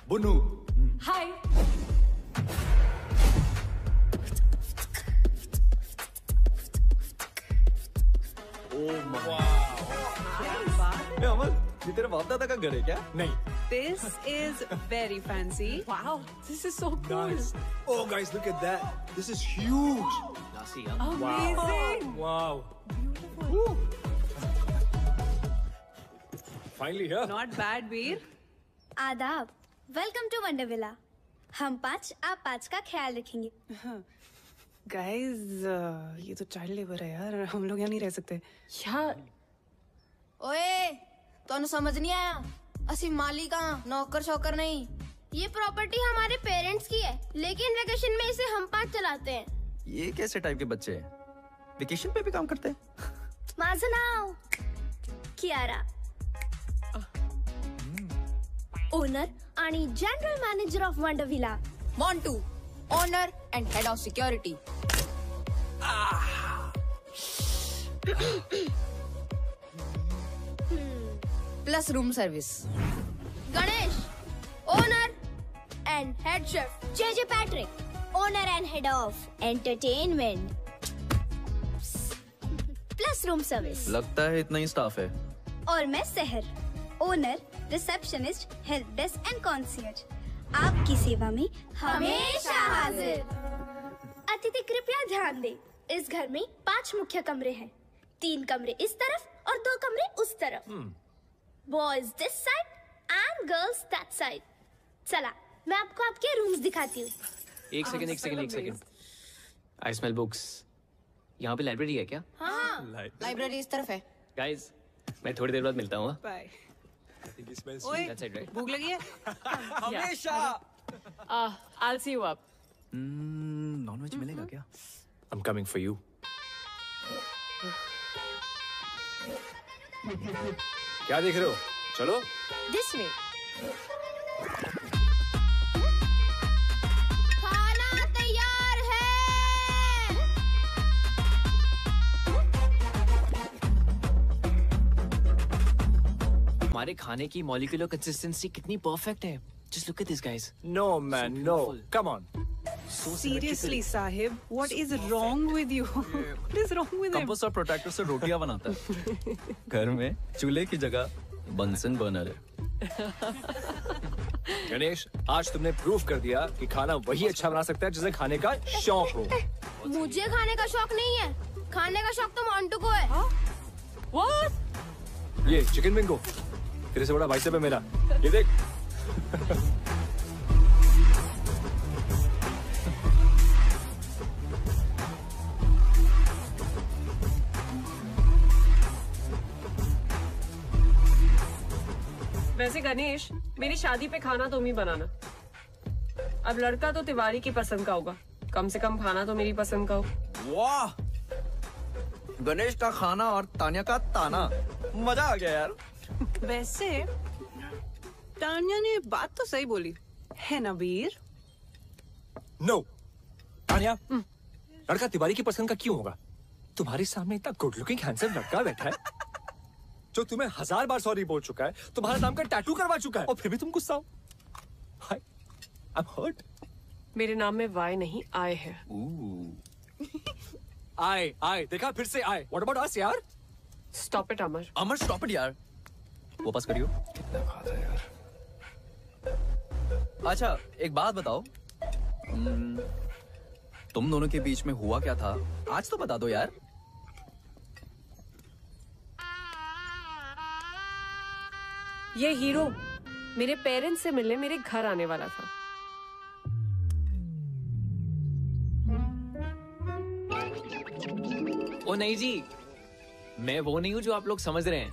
बुनू। हाय। अमल, ये तेरे बाप दादा का घर है क्या? नहीं। This is very fancy. Wow, this is so cool. Nice. Oh guys, look at that. This is huge. Amazing. Wow. Beautiful. Finally here. Not bad, Veer. आदाब, वेलकम टू वंडर विला। हम 5 आप 5 का ख्याल रखेंगे। Guys, ये तो child labour है यार, हम लोग यहाँ नहीं रह सकते। Yeah. ओए, तोनु समझ नहीं आया? असि माली कहाँ, नौकर शौकर नहीं। ये प्रॉपर्टी हमारे पेरेंट्स की है, लेकिन वेकेशन में इसे हम 5 चलाते हैं। ये कैसे टाइप के बच्चे हैं? वेकेशन पे भी काम करते हैं? माजनाओ, कियारा, ओनर आणि general manager of Wonder Villa. Montu, owner and head of security. Plus room service. Ganesh, owner and head chef. JJ Patrick, owner and head of entertainment plus room service. लगता है इतना ही स्टाफ है। और मैं Sahar, owner, receptionist, help desk and concierge. आपकी सेवा में हमेशा हाजिर। अतिथि कृपया ध्यान दें, इस घर में 5 मुख्य कमरे हैं। 3 कमरे इस तरफ और 2 कमरे उस तरफ। Boys this side and girls that side. चला, मैं आपको आपके रूम्स दिखाती हूँ। एक सेकंड। I smell books. यहाँ पे लाइब्रेरी है क्या? हाँ, लाइब्रेरी इस तरफ है। गाइस, मैं थोड़ी देर बाद मिलता हूँ। Bye. ओए, that's it, right? भूख लगी है? हमेशा। I'll see you up. Nonveg मिलेगा क्या? I'm coming for you. क्या देख रहे हो? चलो। This way. खाना तैयार है। हमारे खाने की मॉलिक्यूलर कंसिस्टेंसी कितनी परफेक्ट है। Just look at this, guys. No man, no. Come on. Seriously, Sahib, what is wrong with you? What is wrong with him? Compost और प्रोटेक्टर से रोटियां बनाता है। घर में चूल्हे की जगह बंसन बर्नर है। गणेश, आज तुमने प्रूव कर दिया कि खाना वही अच्छा बना सकता है जिसे खाने का शौक हो। मुझे खाने का शौक नहीं है, खाने का शौक तो मोंटू को है। What? ये चिकन बिंगो, तेरे से बड़ा भाई साहब है मेरा। ये देख। वैसे गणेश, मेरी शादी पे खाना तुम ही बनाना। अब लड़का तो तिवारी की पसंद का होगा, कम से कम खाना तो मेरी पसंद का हो। वाह, गणेश का खाना और तान्या का ताना, मजा आ गया यार। वैसे तान्या ने बात तो सही बोली है ना वीर? नो, तान्या, लड़का तिवारी की पसंद का क्यों होगा? तुम्हारे सामने इतना गुड लुकिंग हैंडसम लड़का बैठा है जो तुम्हें 1000 बार सॉरी बोल चुका है, तुम्हारा नाम का टैटू करवा चुका है, और फिर भी तुम गुस्सा हो। I am hurt. मेरे नाम में वाई नहीं आए है। आई देखा, फिर से आई। व्हाट अबाउट अस यार? Stop it Amar. Amar stop it यार। वापस करियो। कितना खाता है यार। अच्छा, एक बात बताओ, तुम दोनों के बीच में हुआ क्या था? आज तो बता दो यार। ये हीरो मेरे पेरेंट्स से मिलने मेरे घर आने वाला था। ओ नहीं जी, मैं वो नहीं हूँ जो आप लोग समझ रहे हैं।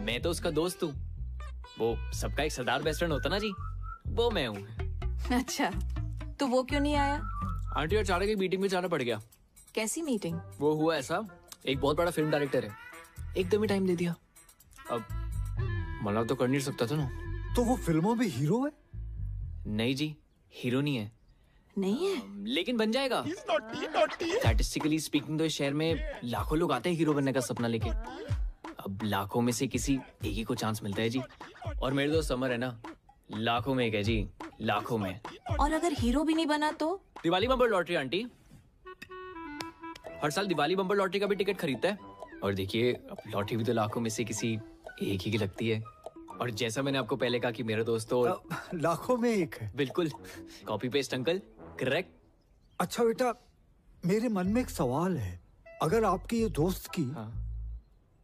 मैं तो उसका दोस्त हूँ। वो सबका एक सरदार बेस्ट फ्रेंड होता ना जी, वो मैं हूँ। अच्छा, तो वो क्यों नहीं आया? आंटी अचानक एक मीटिंग में जाना पड़ गया। कैसी मीटिंग? वो हुआ ऐसा, एक बहुत बड़ा फिल्म डायरेक्टर है, एकदम ही टाइम दे दिया। अब मना तो कर नहीं सकता था ना। तो वो फिल्मों में हीरो है? नहीं जी, हीरो नहीं है, नहीं है। लेकिन बन जाएगा। स्टैटिस्टिकली स्पीकिंग तो इस शहर में लाखों लोग आते हैं हीरो बनने का सपना लेके। अब लाखों में से किसी एक ही को चांस मिलता है जी। और मेरे दोस्त समर है ना, लाखों में एक है जी, लाखों में। और अगर हीरो भी नहीं बना तो? दिवाली बम्पर लॉटरी आंटी, हर साल दिवाली बम्पर लॉटरी का भी टिकट खरीदता है। और देखिए, लॉटरी भी तो लाखों में से किसी एक ही की लगती है। और जैसा मैंने आपको पहले कहा कि मेरा दोस्त तो लाखों में एक है। बिल्कुल, कॉपी पेस्ट अंकल, करेक्ट। अच्छा बेटा, मेरे मन में एक सवाल है, अगर आपके ये दोस्त की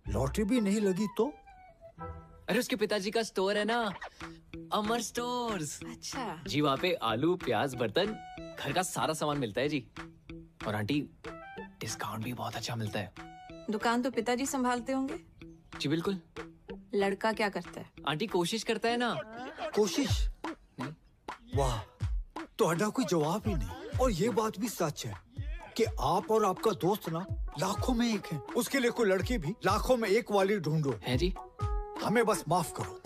लॉटरी भी नहीं लगी तो? अरे उसके पिताजी का स्टोर है ना, अमर स्टोर्स। अच्छा जी, वहाँ पे आलू, प्याज, बर्तन, घर का सारा सामान मिलता है जी। और आंटी, डिस्काउंट भी बहुत अच्छा मिलता है। दुकान तो पिताजी संभालते होंगे? जी बिल्कुल। लड़का क्या करता है? आंटी कोशिश करता है ना। कोशिश? वाह, तो अड्डा कोई जवाब ही नहीं। और ये बात भी सच है कि आप और आपका दोस्त ना लाखों में एक है। उसके लिए कोई लड़की भी लाखों में एक वाली ढूंढो। है जी। हमें बस माफ करो।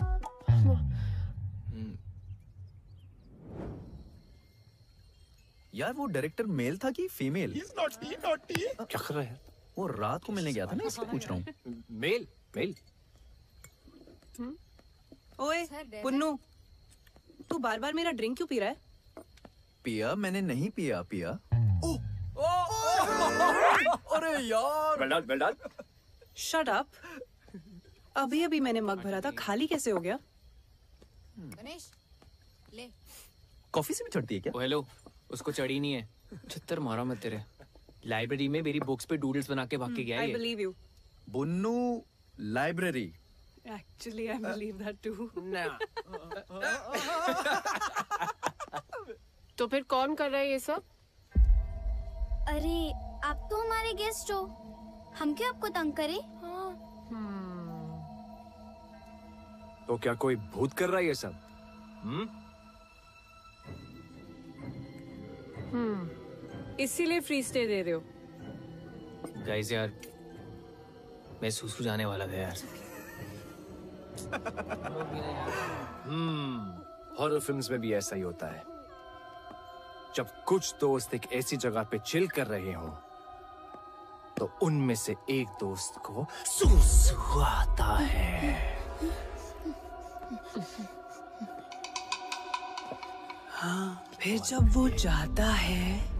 यार वो डायरेक्टर मेल था कि फीमेल? क्या कर रहा है? वो रात को मिलने गया था ना, इसलिए पूछ रहा हूँ। मेल मेल। ओए पुन्नू, तू बार बार मेरा ड्रिंक क्यों पी रहा है? पिया? मैंने नहीं पिया। पिया? अरे यार, वेल डन। Shut up. अभी अभी मैंने मग भरा था, खाली कैसे हो गया? गणेश ले। कॉफी से भी चढ़ती है क्या? हेलो, उसको चढ़ी नहीं है। छत्तर मारा मैं तेरे। लाइब्रेरी में मेरी बुक्स पे डूडल्स बना के भाग के गया I ये। believe you. Bunnu library. Actually, I believe that too. तो फिर कौन कर रहा है ये सब? अरे आप तो हमारे गेस्ट हो, हम क्यों आपको तंग करें? तो क्या कोई भूत कर रहा है ये सब? इसीलिए फ्री स्टे दे रहे हो? गाइस यार, मैं सूसू जाने वाला था यार। हॉरर फिल्म्स में भी ऐसा ही होता है। जब कुछ दोस्त एक ऐसी जगह पे चिल कर रहे हो तो उनमें से एक दोस्त को सूसू आता है। हाँ, फिर जब वो जाता है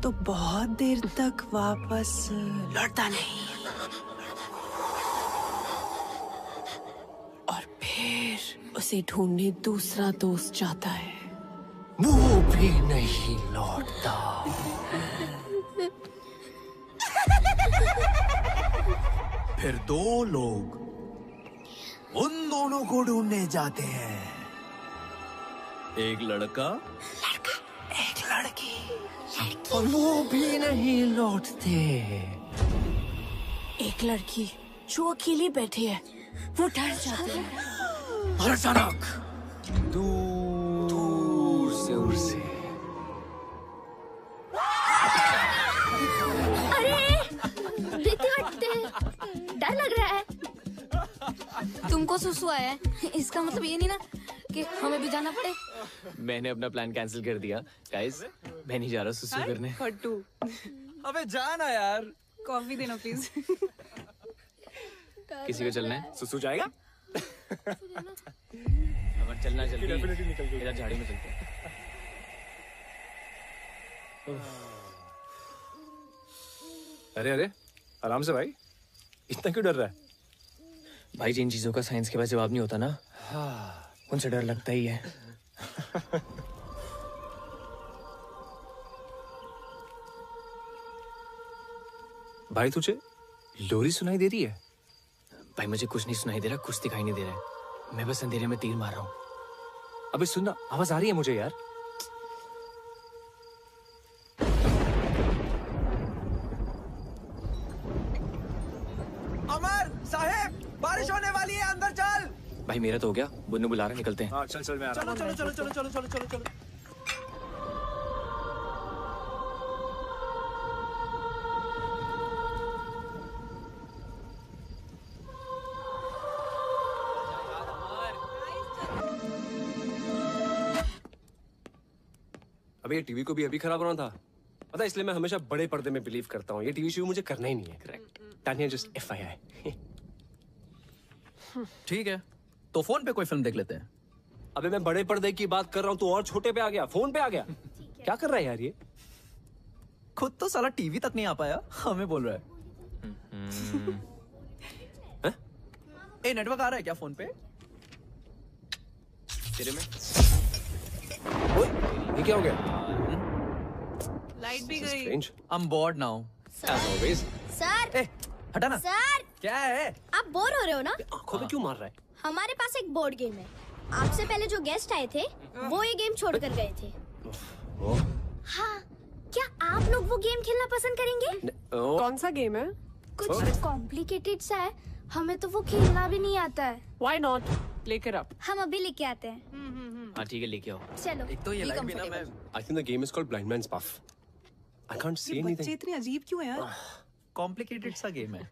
तो बहुत देर तक वापस लौटता नहीं। और फिर उसे ढूंढने दूसरा दोस्त जाता है, वो भी नहीं लौटता। फिर दो लोग उन दोनों को ढूंढने जाते हैं। एक लड़का, एक लड़की, और वो भी नहीं लौटते। एक लड़की जो अकेली बैठी है, वो डर जाती है। और अचानक दूर से उड़ से भीती हटते हैं, डर लग रहा है। तुमको सुसु आया है, इसका मतलब ये नहीं ना कि हमें भी जाना पड़े। मैंने अपना प्लान कैंसिल कर दिया। गाइस, मैं नहीं जा रहा सुसु करने। फट्टू, अबे जाना यार। कॉफी देना प्लीज। किसी को चलना है? सुसु जाएगा? अगर चलना जल्दी, इधर झाड़ी में चलते हैं। अरे अरे, आराम से भाई, इतना क्यों डर रहा है? भाई, जिन चीजों का साइंस के पास जवाब नहीं होता ना, उनसे डर लगता ही है। भाई तुझे लोरी सुनाई दे रही है? भाई, मुझे कुछ नहीं सुनाई दे रहा, कुछ दिखाई नहीं दे रहा है। मैं बस अंधेरे में तीर मार रहा हूँ। अबे सुनना, आवाज आ रही है मुझे यार। अमर साहेब, बारिश होने वाली है, अंदर चल। भाई, मेरा तो हो गया। बुन्नू बुला रहे, निकलते हैं। हाँ चल चल, मैं आ रहा हूँ। चलो चलो चलो चलो चलो चलो चलो। अबे ये टीवी को भी अभी खराब होना था, पता है, इसलिए मैं हमेशा बड़े पर्दे में बिलीव करता हूँ। ये टीवी शो मुझे करना ही नहीं है। करेक्ट। Tania just FYI। ठीक है, तो फोन पे कोई फिल्म देख लेते हैं। अबे मैं बड़े पर्दे की बात कर रहा हूँ, तू और छोटे पे आ गया, फोन पे आ गया। क्या कर रहा है यार ये? खुद तो साला टीवी तक नहीं आ पाया, हमें बोल रहा है। ए, नेटवर्क आ रहा है क्या फोन पे? तेरे में? ओए, ये क्या हो गया? लाइट भी गई। I'm bored now. As always. Sir ए, हटा ना। सर क्या है? आप बोर हो रहे हो ना? आंखों में क्यों मार रहा है? हमारे पास एक बोर्ड गेम है। आपसे पहले जो गेस्ट आए थे वो ये गेम छोड़ कर गए थे। हाँ, क्या आप लोग वो गेम खेलना पसंद करेंगे? कौन सा गेम है? कुछ कॉम्प्लिकेटेड सा है, हमें तो वो खेलना भी नहीं आता है। Why not? लेकर आप। हम अभी लेके आते हैं। हाँ ठीक है, लेके आओ। चलो। एक तो ये लाइट भी ना, मैं I think the game is called Blind Man's Buff. I can't see anything. बच्चे इतने अजीब क्यों हैं यार? कॉम्प्लिकेटेड सा गेम है।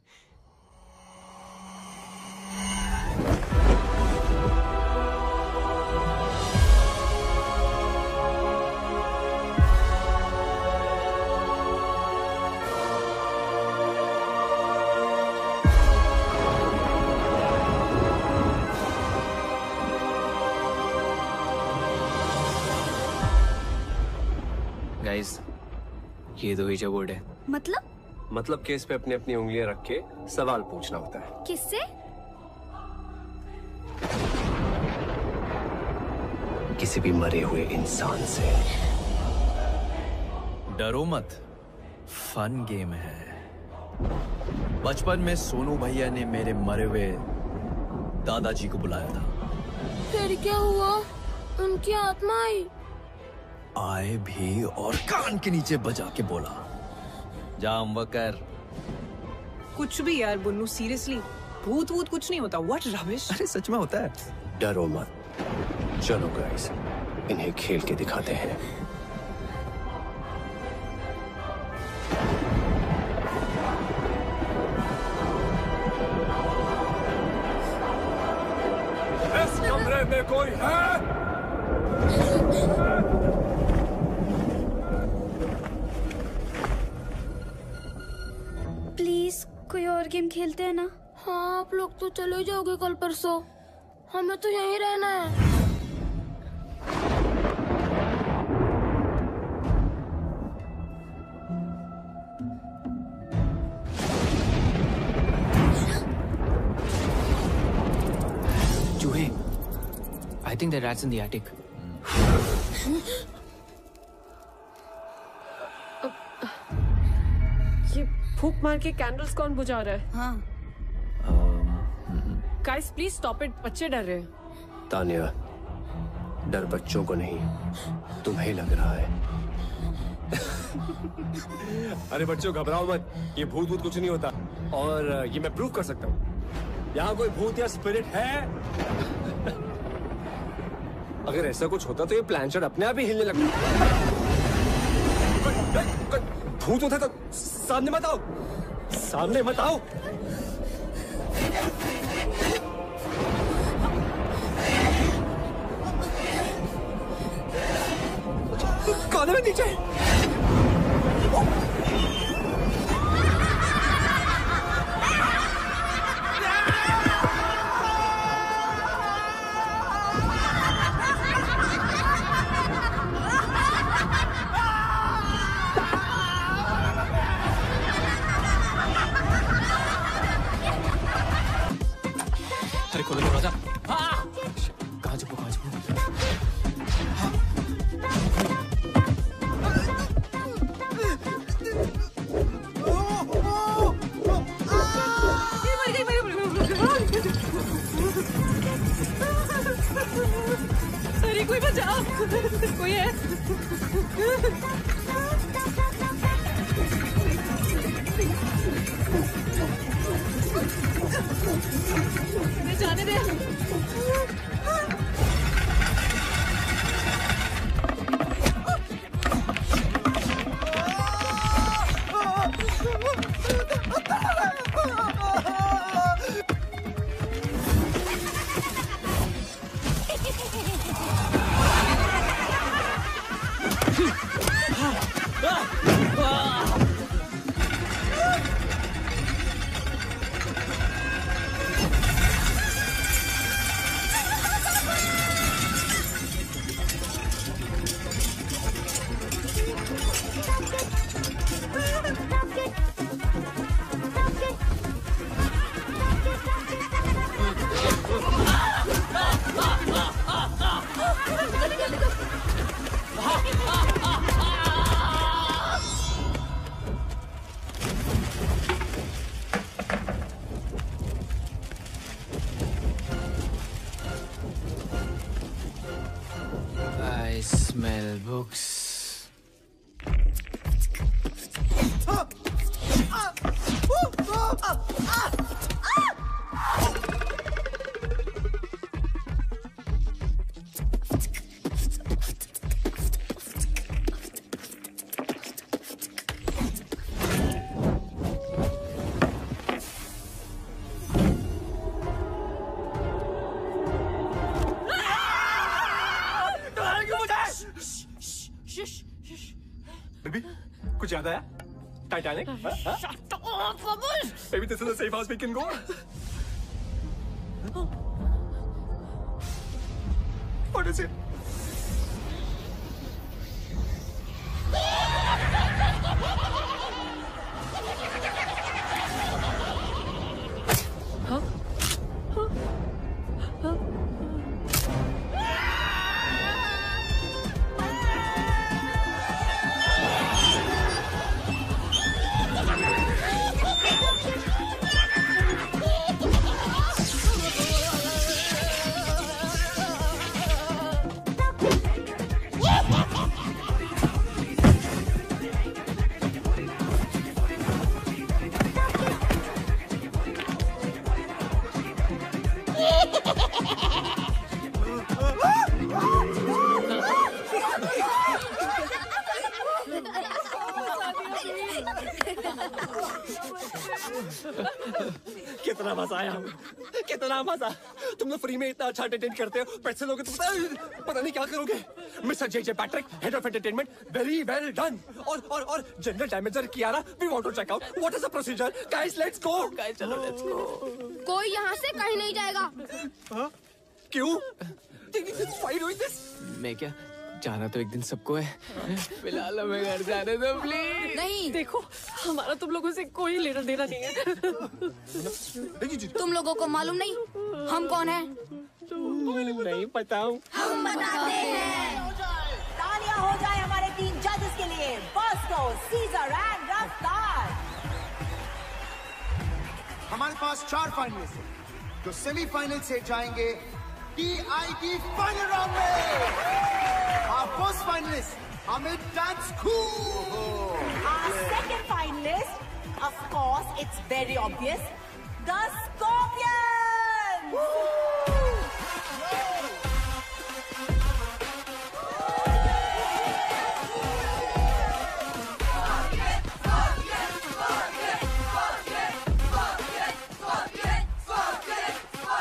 गाइस, ये दो ईजा बोर्ड है। मतलब केस पे अपनी अपनी उंगलियां रख के सवाल पूछना होता है। किससे? किसी भी मरे हुए इंसान से। डरो मत, फन गेम है। बचपन में सोनू भैया ने मेरे मरे हुए दादाजी को बुलाया था। फिर क्या हुआ? उनकी आत्मा आई। आए भी और कान के नीचे बजा के बोला, जाम वकर। कुछ भी यार बुन्नू, सीरियसली भूत वूत कुछ नहीं होता। What rubbish. अरे सच में होता है। डरो मत, चलो गाइस, इन्हें खेल के दिखाते हैं। इस कमरे में कोई है? प्लीज कोई और गेम खेलते हैं ना? हाँ, आप लोग तो चले जाओगे कल परसों, हमें तो यहीं रहना है। चूहे, I think the rat's in the attic. ये फूंक मार के कैंडल्स कौन बुझा रहा है? हाँ। गाइस प्लीज स्टॉप इट, बच्चे डर रहे हैं। तानिया, डर बच्चों को नहीं, तुम्हें लग रहा है। अरे बच्चों घबराओ मत, ये भूत भूत कुछ नहीं होता, और ये मैं प्रूव कर सकता हूँ। यहाँ कोई भूत या स्पिरिट है? अगर ऐसा कुछ होता तो ये प्लानचेट अपने आप ही हिलने लगता। भूत होता तो सामने मत आओ, सामने मत आओ। कोने में नीचे। अरे खोलो दरवाजा। कहाँ छुपो, कहाँ छुपो? अरे कोई बचाओ, कोई है? जाने दे। Smell books. बेबी कुछ याद आया? Titanic? Maybe this is the safe house we can go. What is it? कितना मजा आया, कितना मजा। तुम लोग फ्री में इतना अच्छा एंटरटेन करते हो, पैसे लोगे तो पता नहीं क्या करोगे। Mister J Patrick, head of entertainment, very well done. और general damager Kiara, we want to check out what is the procedure. Guys let's go. Guys चलो लेट्स गो। कोई यहाँ से कहीं नहीं जाएगा। क्यों? Why doing this? मैं क्या जाना तो एक दिन सबको है, फिलहाल हमें घर जाने दो प्लीज। नहीं देखो, हमारा तुम लोगों से कोई लेना देना नहीं है। तुम लोगों को मालूम नहीं हम कौन हैं? नहीं पता। हम बताते हैं। तालियां हो जाए हमारे 3 जजेस के लिए, बॉस्को, सीजर एंड रफ्तार। हमारे पास 4 फाइनलिस्ट हैं जो सेमीफाइनल से जाएंगे TIT फाइनल राउंड में। Our first finalist, Amit Dance Cool. Our second finalist, of course, it's very obvious, the Scorpions.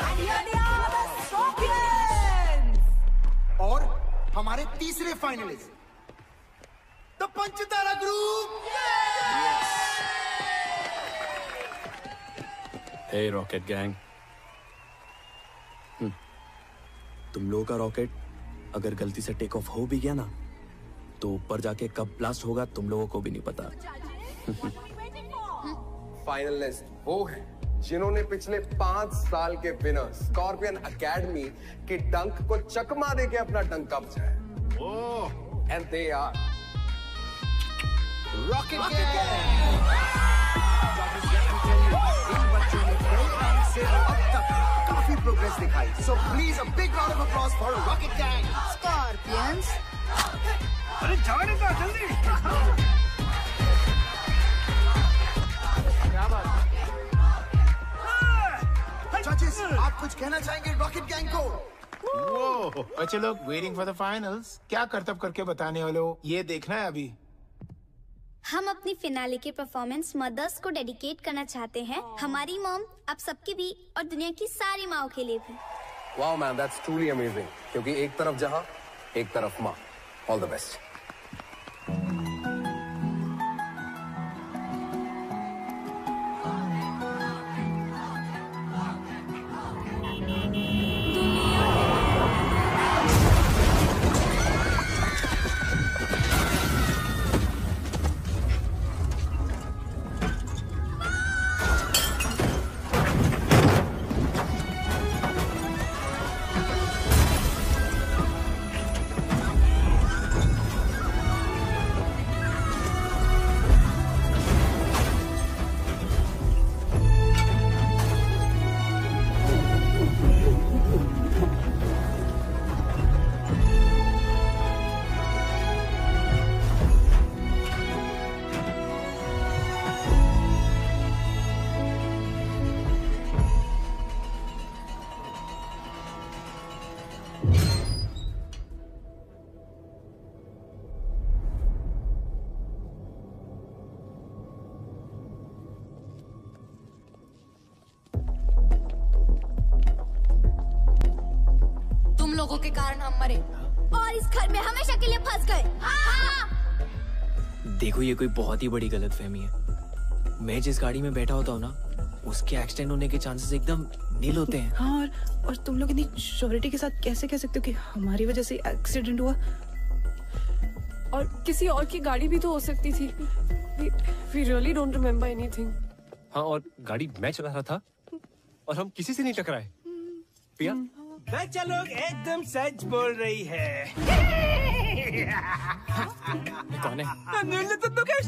And here they are, the Scorpions. और हमारे तीसरे finalist, the Panchtara group. Hey rocket gang, तुम लोगों का rocket अगर गलती से टेक ऑफ हो भी गया ना, तो ऊपर जाके कब ब्लास्ट होगा तुम लोगों को भी नहीं पता। फाइनलिस्ट वो है जिन्होंने पिछले 5 साल के विनर स्कॉर्पियन एकेडमी के डंक को चकमा देके अपना डंका बचाया। And they are rocket gang. इन बच्चों ने कई राउंड से अब तक काफी प्रोग्रेस दिखाई। So please a big round of applause for rocket gang. Scorpions. अरे जाने दो जल्दी। क्या बात? जजेस, आप कुछ कहना चाहेंगे रॉकेट गैंग को? वो बच्चे लोग वेटिंग फॉर द फाइनल्स, क्या करतब करके बताने वाले हो, ये देखना है अभी। हम अपनी फिनाले के परफॉर्मेंस मदर्स को डेडिकेट करना चाहते हैं। हमारी मॉम आप सबकी भी और दुनिया की सारी माओ के लिए भी। Wow man, that's truly amazing. क्योंकि एक तरफ जहां, एक तरफ माँ। All the best. लोगों के कारण हम मरे और इस घर में हमेशा के लिए फंस गए। देखो ये कोई बहुत ही बड़ी गलतफहमी है। मैं जिस गाड़ी में बैठा होता हूँ ना, उसके एक्सीडेंट होने के चांसेस एकदम नील होते हैं। हाँ, और तुम लोग इतनी श्योरिटी के साथ कैसे कह सकते हो कि हमारी वजह से एक्सीडेंट हुआ? और किसी और की गाड़ी भी तो हो सकती थी। We really don't remember anything. हाँ, और गाड़ी मैं चला रहा था और हम किसी से नहीं टकराए। पिया? बच्चा लोग एकदम सच बोल रही है। कौन है? नुकेश।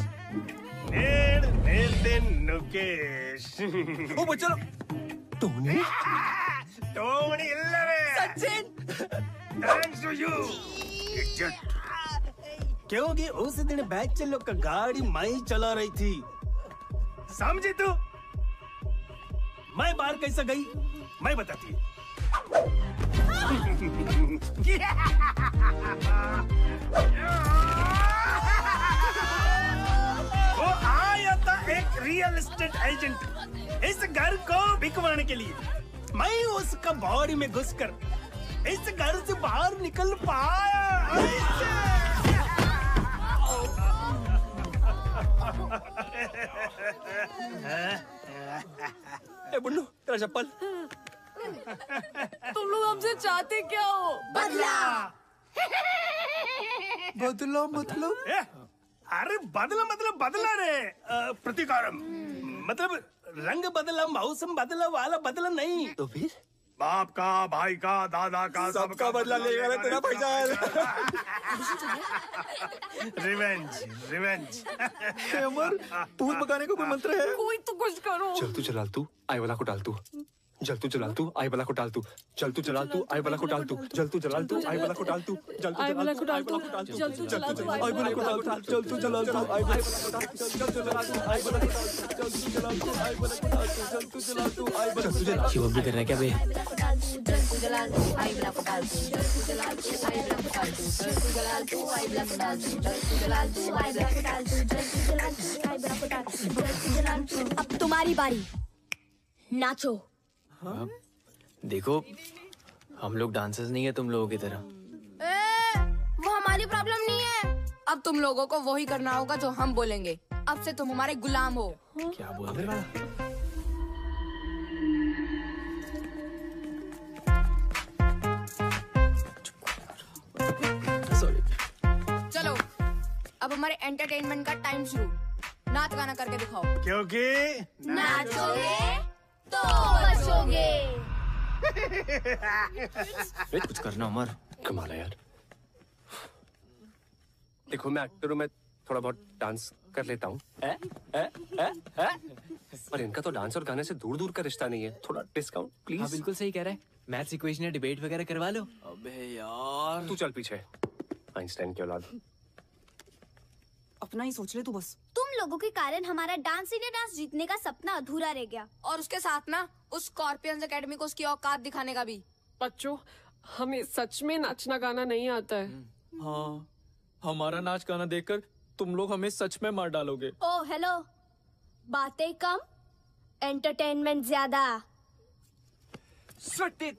नुकेश। ओ बच्चा टोनी? टोनी इल्लवे। सचिन। Thanks to you. क्योंकि उस दिन बच्चे लोग का गाड़ी मैं चला रही थी, समझी तू? मैं बाहर कैसे गई मैं बताती हूँ। वो आया था एक रियल एस्टेट एजेंट इस घर को बिकवाने के लिए। मैं उसका बॉडी में घुसकर इस घर से बाहर निकल पाया। ए बुन्नू, तेरा चप्पल। तुम लोग हमसे चाहते क्या हो? बदला। बदला मतलब? अरे बदला मतलब बदला रे, प्रतिकारम मतलब रंग बदला, मौसम बदला वाला बदला नहीं। तो फिर बाप का, भाई का, दादा का, सबका बदला लेगा ना तेरा भाईजान। Revenge revenge. अमर, भूत भगाने का कोई मंत्र है? कोई तो कुछ करो। चल तू जलाल तू, आई वाला को डाल तू। जल तू जलाल तू, आई वाला को डाल तू। चल तू जलाल तू, आई वाला को डाल तू। जल तू जलाल तू, आई वाला को डाल तू। जल तू जलाल तू, आई वाला को डाल तू। जल तू जलाल तू, आई वाला को डाल तू। जल तू जलाल तू, आई वाला को डाल तू। जल तू जलाल तू, आई वाला को डाल तू। जल तू जलाल तू, आई वाला को डाल तू। जल तू जलाल तू, आई वाला को डाल तू। शिवम भी कर रहा है क्या बे? अब तुम्हारी बारी, नाचो। देखो हम लोग डांसर्स नहीं है तुम लोगों की तरह। वो हमारी प्रॉब्लम नहीं है। अब तुम लोगों को वही करना होगा जो हम बोलेंगे। अब से तुम हमारे गुलाम हो। क्या बोल रहे हो? चलो अब हमारे एंटरटेनमेंट का टाइम शुरू। नाच गाना करके दिखाओ। क्योंकि नाचोगे तो बचोगे। कुछ करना अमर। कमाल है यार। देखो मैं एक्टर हूँ, मैं थोड़ा बहुत डांस कर लेता हूँ। पर इनका तो डांस और गाने से दूर दूर का रिश्ता नहीं है। थोड़ा डिस्काउंट प्लीज। हाँ बिल्कुल सही कह रहा है। मैथ्स इक्वेशन या डिबेट वगैरह करवा लो। अबे यार, तू चल पीछे, आइंस्टाइन की औलाद। अपना ही सोच ले तू बस। तुम लोगों के कारण हमारा डांस इंडिया डांस जीतने का सपना अधूरा रह गया। और उसके साथ ना उस स्कॉर्पियंस एकेडमी को उसकी औकात दिखाने का भी। बच्चों, हमें सच में नाचना गाना नहीं आता है। हाँ, हमारा नाच गाना देखकर तुम लोग हमें सच में मार डालोगे। ओ हेलो, बातें कम, एंटरटेनमेंट ज्यादा। सुट्टी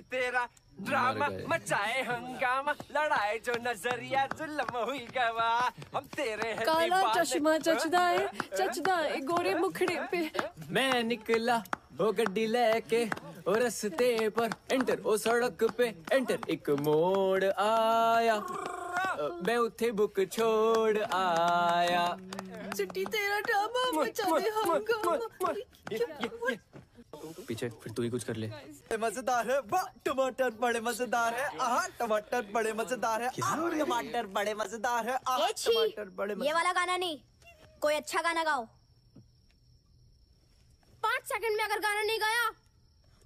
तेरा ड्रामा मचाए हंगामा, लड़ाई जो नजरिया जुल्म हुई गवा, हम तेरे हैं काला दीवाने। चश्मा चचदा है गोरे मुखड़े पे। मैं निकला वो गड्डी लेके और रस्ते पर एंटर, ओ सड़क पे एंटर, एक मोड़ आया, मैं उठे बुक छोड़ आया। चिट्टी तेरा ड्रामा मचाए हंगामा। पीछे फिर तू ही कुछ कर ले। मजेदार है, वाह टमाटर बड़े मजेदार है, आहा टमाटर बड़े मजेदार है, आहा टमाटर बड़े मजेदार है, आहा टमाटर बड़े ये वाला गाना नहीं, कोई अच्छा गाना गाओ। 5 सेकंड में अगर गाना नहीं गाया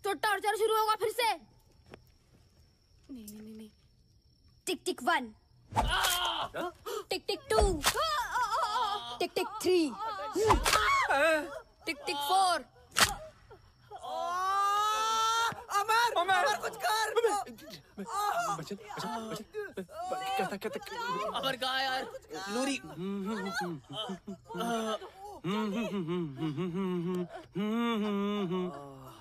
तो टॉर्चर शुरू होगा फिर से। नहीं। टिक टिक 1, टिक टिक 2, टिक टिक 3, टिक टिक 4। अमर कुछ कर। अमर कहाँ यार? नूरी।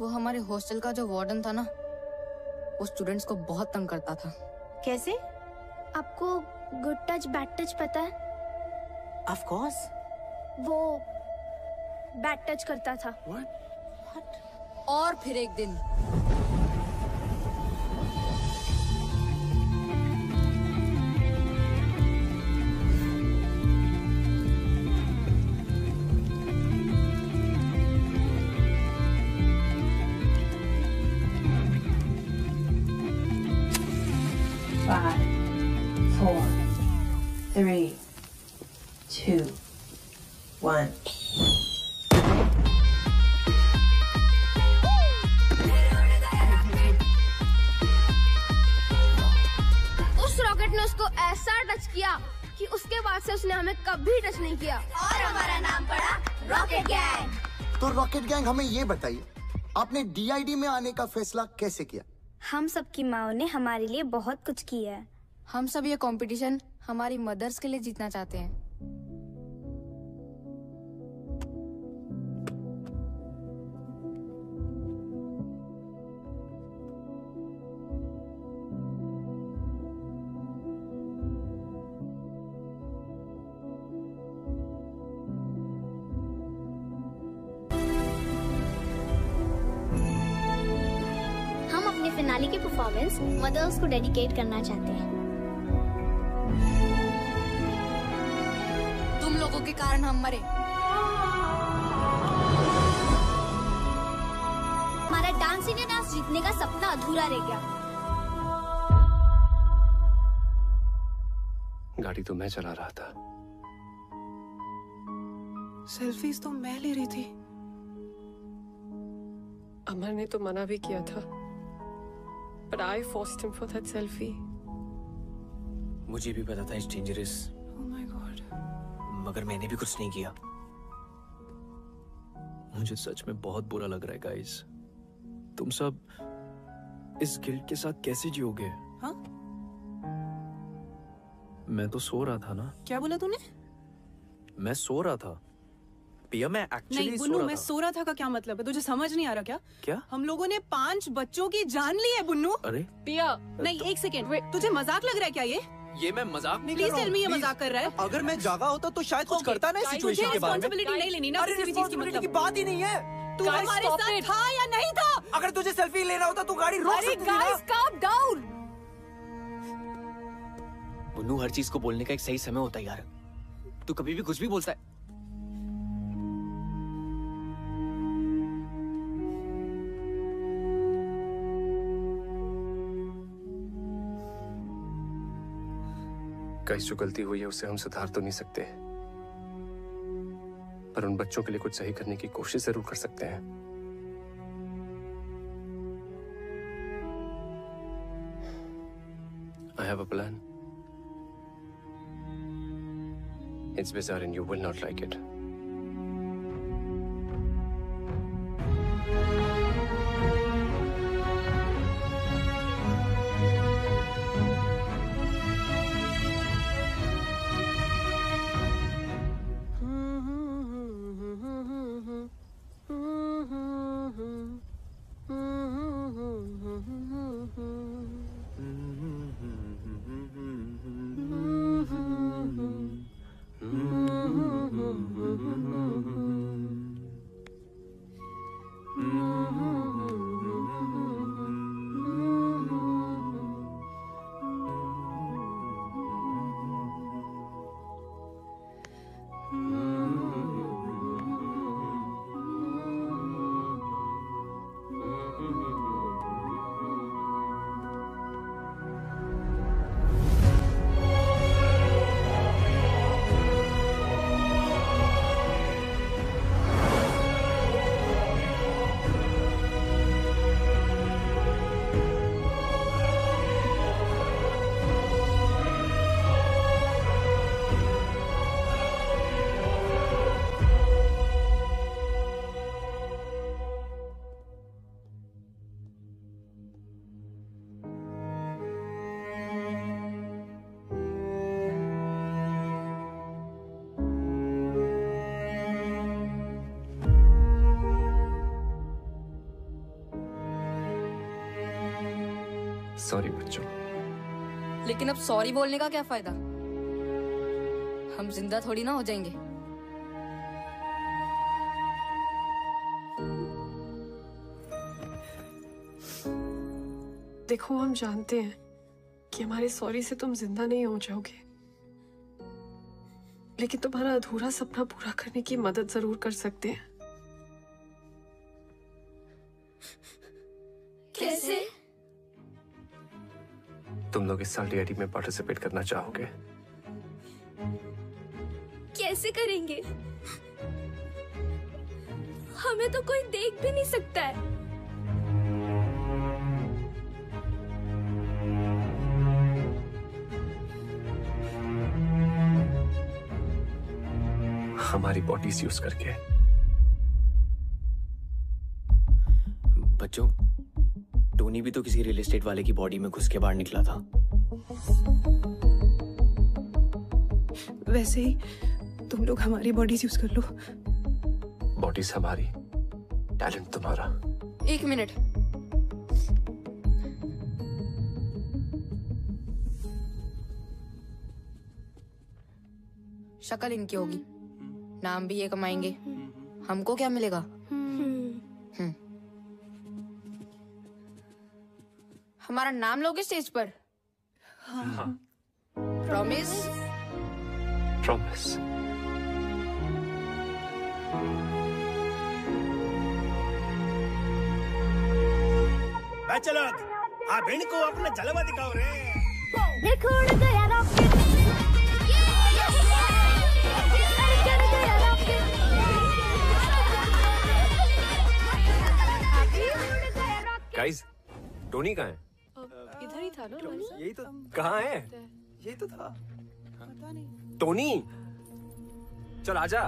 वो हमारे हॉस्टल का जो वार्डन था ना, वो स्टूडेंट्स को बहुत तंग करता था। कैसे? आपको गुड टच बैड टच पता है? Of course. वो बैड टच करता था। और फिर एक दिन Five, 4, 3, 2, 1. उस रॉकेट ने उसको ऐसा टच किया कि उसके बाद से उसने हमें कभी टच नहीं किया और हमारा नाम पड़ा रॉकेट गैंग। तो रॉकेट गैंग हमें ये बताइए, आपने DID में आने का फैसला कैसे किया? हम सबकी माओ ने हमारे लिए बहुत कुछ किया है। हम सब ये कंपटीशन हमारी मदर्स के लिए जीतना चाहते हैं। हम अपने फिनाले की परफॉर्मेंस मदर्स को डेडिकेट करना चाहते हैं। तुम लोगों के कारण हम मरे। हमारा डांस इंडिया डांस जीतने का सपना अधूरा रह गया। गाड़ी तो मैं चला रहा था। सेल्फीज तो मैं ले रही थी। अमर ने तो मना भी किया था, but I forced him for that selfie. मुझे भी पता था it's dangerous, Oh my God. मगर मैंने भी कुछ नहीं किया। मुझे सच में बहुत बुरा लग रहा है गाइस। तुम सब इस गिल्ट के साथ कैसे जियोगे? हाँ? मैं तो सो रहा था ना। क्या बोला तूने? मैं सो रहा था पिया, मैं एक्चुअली नहीं सो बुन्नू, रहा मैं था। सो रहा था का क्या मतलब है? तुझे समझ नहीं आ रहा क्या? क्या? हम लोगों ने 5 बच्चों की जान ली है बुन्नू। अरे पिया, नहीं एक सेकेंड, तुझे मजाक लग रहा है क्या ये मैं मजाक नहीं कर प्लीज रहा टेल मी ये हूँ, मजाक कर रहा है? अगर मैं जागा होता तो शायद कुछ करता ना इस सिचुएशन के बारे में। रिस्पांसिबिलिटी नहीं लेनी ना अरे किसी भी चीज की, responsibility मतलब की बात ही नहीं है। तू हमारे साथ था या नहीं था? अगर तुझे सेल्फी लेना होता तो गाड़ी रोक सकती थी ना। Guys calm down. बुन्नू, हर चीज को बोलने का एक सही समय होता है यार। तू कभी भी कुछ भी बोलता है। गाइस, जो गलती हुई है उसे हम सुधार तो नहीं सकते, पर उन बच्चों के लिए कुछ सही करने की कोशिश जरूर कर सकते हैं। I have a plan. It's bizarre and you will not like it. Sorry बच्चों। लेकिन अब सॉरी बोलने का क्या फायदा? हम जिंदा थोड़ी ना हो जाएंगे। देखो, हम जानते हैं कि हमारे सॉरी से तुम जिंदा नहीं हो जाओगे, लेकिन तुम्हारा अधूरा सपना पूरा करने की मदद जरूर कर सकते हैं। कैसे? तुम लोग इस साल DID में पार्टिसिपेट करना चाहोगे? कैसे करेंगे? हमें तो कोई देख भी नहीं सकता है। हमारी बॉडीज यूज करके। बच्चों, टोनी भी तो किसी रियल एस्टेट वाले की बॉडी में घुस के बाहर निकला था। वैसे ही तुम लोग हमारी बॉडीज यूज कर लो। बॉडीज हमारी, टैलेंट तुम्हारा। 1 मिनट। शक्ल इनकी होगी, नाम भी ये कमाएंगे, हमको क्या मिलेगा? हमारा नाम लोगे स्टेज पर? हाँ। प्रॉमिस? प्रॉमिस। चलो, आप इनको अपना जलवा दिखाओ रे। देखो उड़ गया रॉकेट। गाइस, टोनी कहाँ है? इधर ही था ना? यही तो। कहाँ है? यही तो था। टोनी, चल आजा।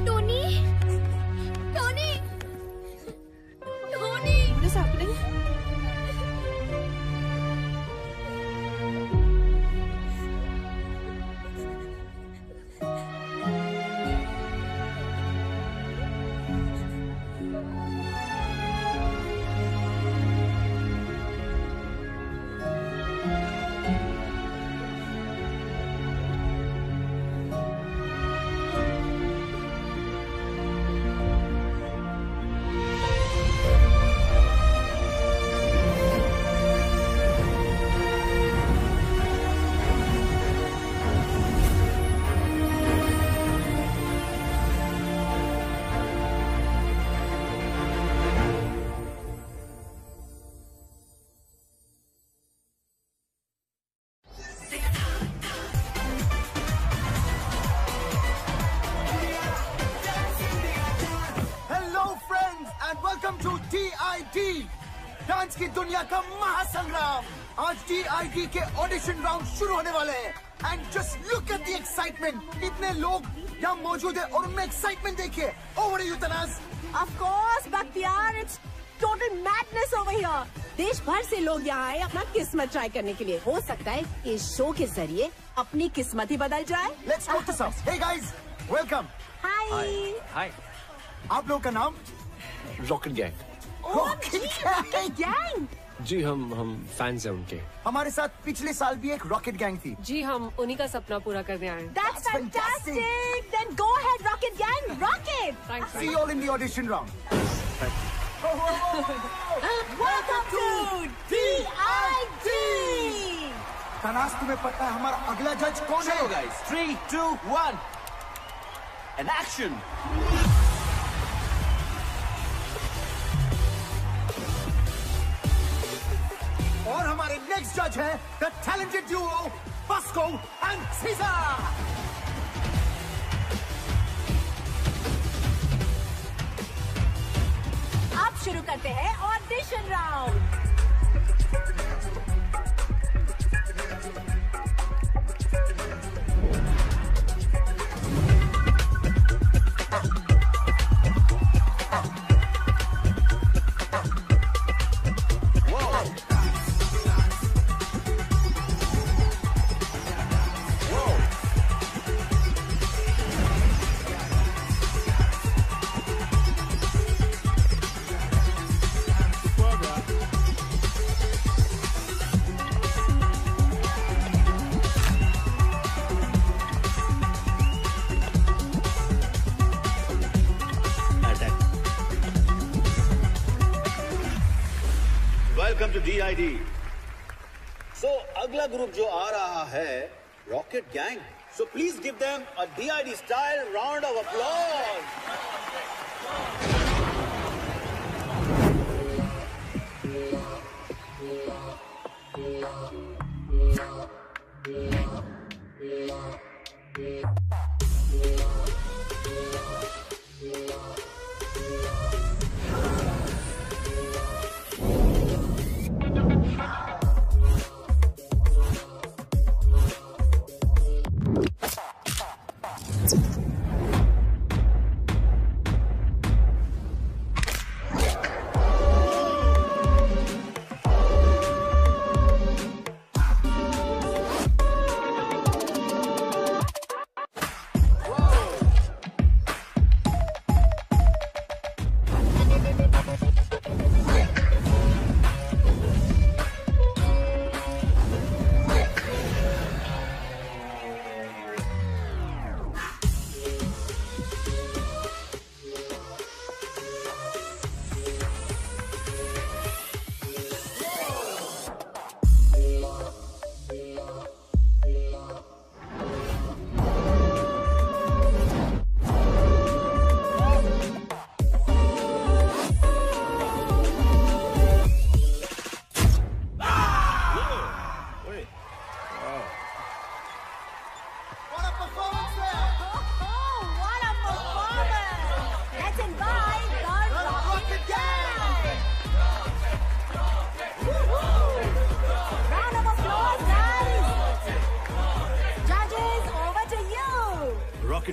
Tony, Tony, Tony. What is happening? Dance की दुनिया का महासंग्राम। आज DID के ऑडिशन राउंड शुरू होने वाले हैं। And just look at the excitement. इतने लोग यहाँ मौजूद हैं और उनमें एक्साइटमेंट देखिए। Over you Tanaaz. Of course, Bakhtiyar, it's total madness over here. देश भर से लोग यहाँ आए अपना किस्मत ट्राई करने के लिए। हो सकता है इस शो के जरिए अपनी किस्मत ही बदल जाए। Let's go to some. Hey guys, welcome. Hi. Hi. आप लोगों का नाम? Rocket gang. Rocket gang? जी, हम फैंस हैं उनके। हमारे साथ पिछले साल भी एक रॉकेट गैंग थी। जी, हम उन्हीं का सपना पूरा करने आए हैं। That's fantastic. Then go ahead, Rocket Gang. Rocket. Thanks. See you all in the audition round. Welcome to DID. Tanaz, तुम्हें पता है हमारा अगला जज कौन है? guys. 3, 2, 1. And action. और हमारे नेक्स्ट जज है the talented duo Bosco and Caesar. अब शुरू करते हैं audition round. Welcome to DID। So अगला ग्रुप जो आ रहा है rocket gang. So please give them a DID style round of applause.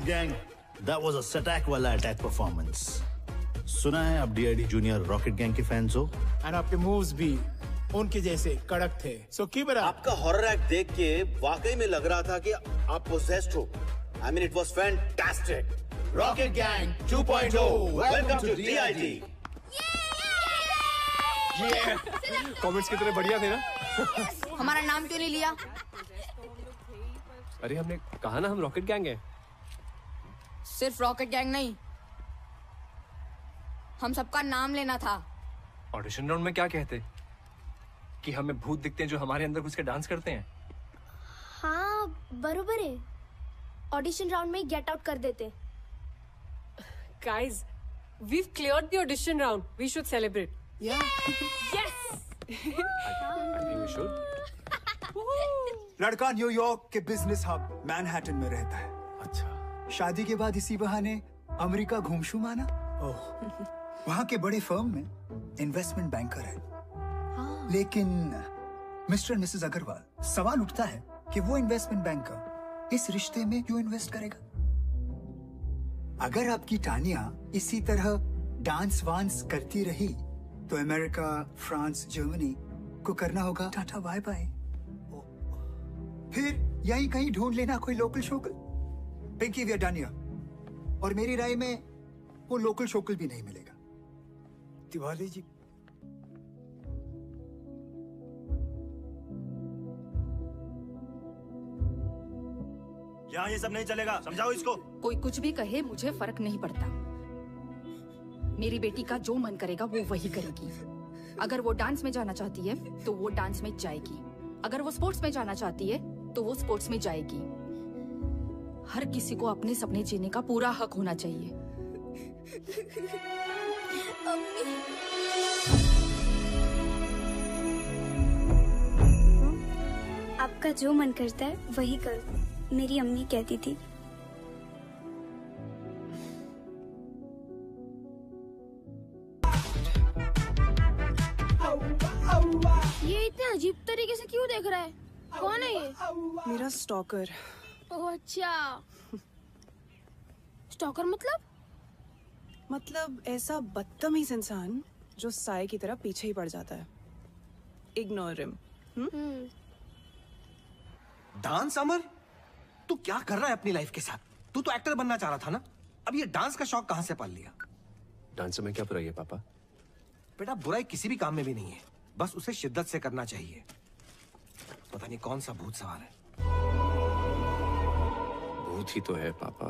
Gang, that was a सटैक वाला अटैक परफॉर्मेंस। सुना है आप DID जूनियर रॉकेट गैंग के फैंस हो? और आपके मूव्स भी उनके जैसे कड़क थे। So keep it up. आपका हॉरर एक्ट देख के वाकई में लग रहा था कि आप पोसेस्ड हो। I mean, it was fantastic. Rocket Gang 2.0. Welcome to DID. Comments कितने बढ़िया थे ना? हमारा नाम क्यों नहीं लिया? अरे हमने कहा ना हम रॉकेट गैंग हैं। सिर्फ रॉकेट गैंग नहीं, हम सबका नाम लेना था। ऑडिशन राउंड में क्या कहते कि हमें भूत दिखते हैं जो हमारे अंदर घुस के डांस करते हैं? हाँ बरोबर है, ऑडिशन राउंड में गेट आउट कर देते। Guys, we've cleared the audition round. We should celebrate. Yeah. Yes. I think we should. लड़का न्यूयॉर्क के बिजनेस हब मैनहट्टन में रहता है। अच्छा। शादी के बाद इसी बहाने अमेरिका घूमशू माना। वहाँ के बड़े फर्म में इन्वेस्टमेंट बैंकर है। लेकिन मिस्टर एंड मिसेस अग्रवाल, सवाल उठता है कि वो इन्वेस्टमेंट बैंकर इस रिश्ते में क्यों इन्वेस्ट करेगा? अगर आपकी टानिया इसी तरह डांस वांस करती रही तो अमेरिका, फ्रांस, जर्मनी को करना होगा टाटा बाय बाय। फिर यहीं कहीं ढूंढ लेना कोई लोकल शोकल। Pinky we are done here. और मेरी राय में वो लोकल शोकल भी नहीं मिलेगा। तिवारी जी, यहाँ ये सब नहीं चलेगा, समझाओ इसको। कोई कुछ भी कहे, मुझे फर्क नहीं पड़ता। मेरी बेटी का जो मन करेगा वो वही करेगी। अगर वो डांस में जाना चाहती है तो वो डांस में जाएगी। अगर वो स्पोर्ट्स में जाना चाहती है तो वो स्पोर्ट्स में जाएगी। हर किसी को अपने सपने जीने का पूरा हक होना चाहिए। आपका जो मन करता है वही करो, मेरी अम्मी कहती थी। ये इतने अजीब तरीके से क्यों देख रहा है? कौन है ये? मेरा स्टॉकर। ओह अच्छा, स्टॉकर मतलब ऐसा बदतमीज इंसान जो साए की तरह पीछे ही पड़ जाता है। Ignore him. डांस अमर, तू क्या कर रहा है अपनी लाइफ के साथ? तू तो एक्टर बनना चाह रहा था ना? अब ये डांस का शौक कहां से पाल लिया? डांस में क्या बुराई है पापा? बेटा बुराई किसी भी काम में भी नहीं है, बस उसे शिद्दत से करना चाहिए। पता नहीं कौन सा भूत सवार है। भूत ही तो है पापा।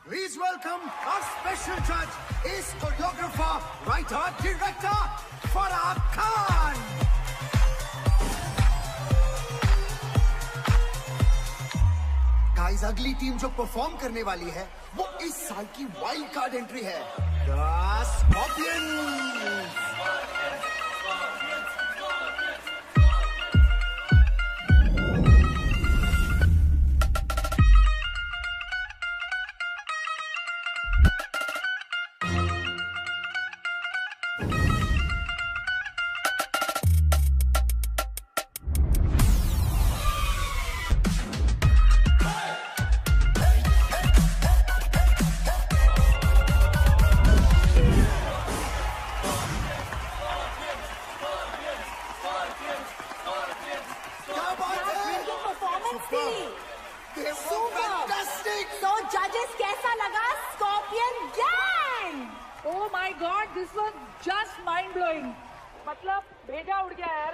Please welcome our special judge, ace choreographer, writer, director, Farah Khan. Guys, अगली टीम जो परफॉर्म करने वाली है वो इस साल की वाइल्ड कार्ड एंट्री है, The Scorpions.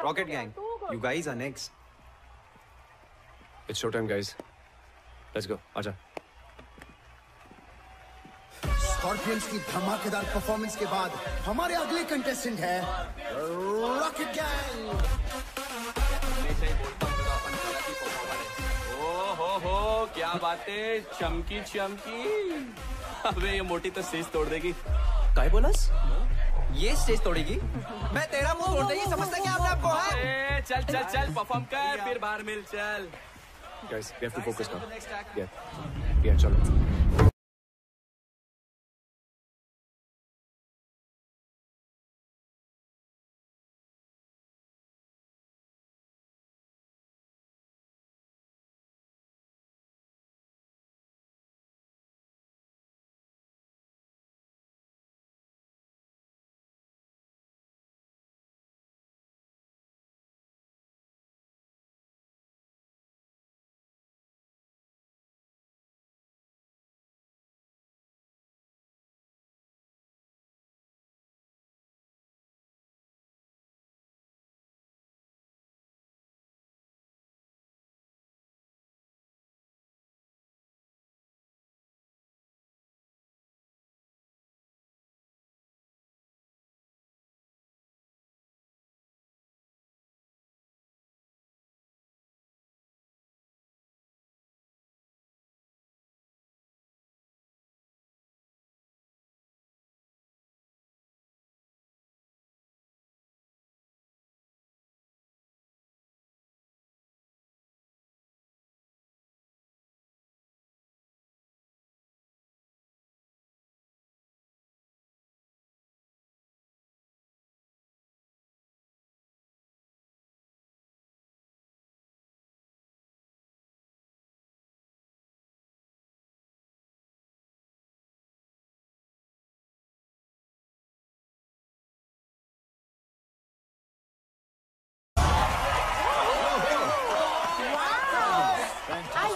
Rocket Gang, you guys are next. It's showtime, guys. Let's go. आजा. Scorpions की धमाकेदार परफॉर्मेंस के बाद हमारे अगले कंटेस्टेंट है Rocket Gang. हो क्या बातें, चमकी चमकी। अबे ये मोटी तो स्टेज तोड़ देगी। काय बोलस? ये स्टेज तोड़ेगी? मैं तेरा मुंह तोड़ देगी, समझता क्या आपने आपको है? चल चल चल परफॉर्म कर, फिर बाहर मिल चल। Guys, we have to focus now. Yeah, चलो.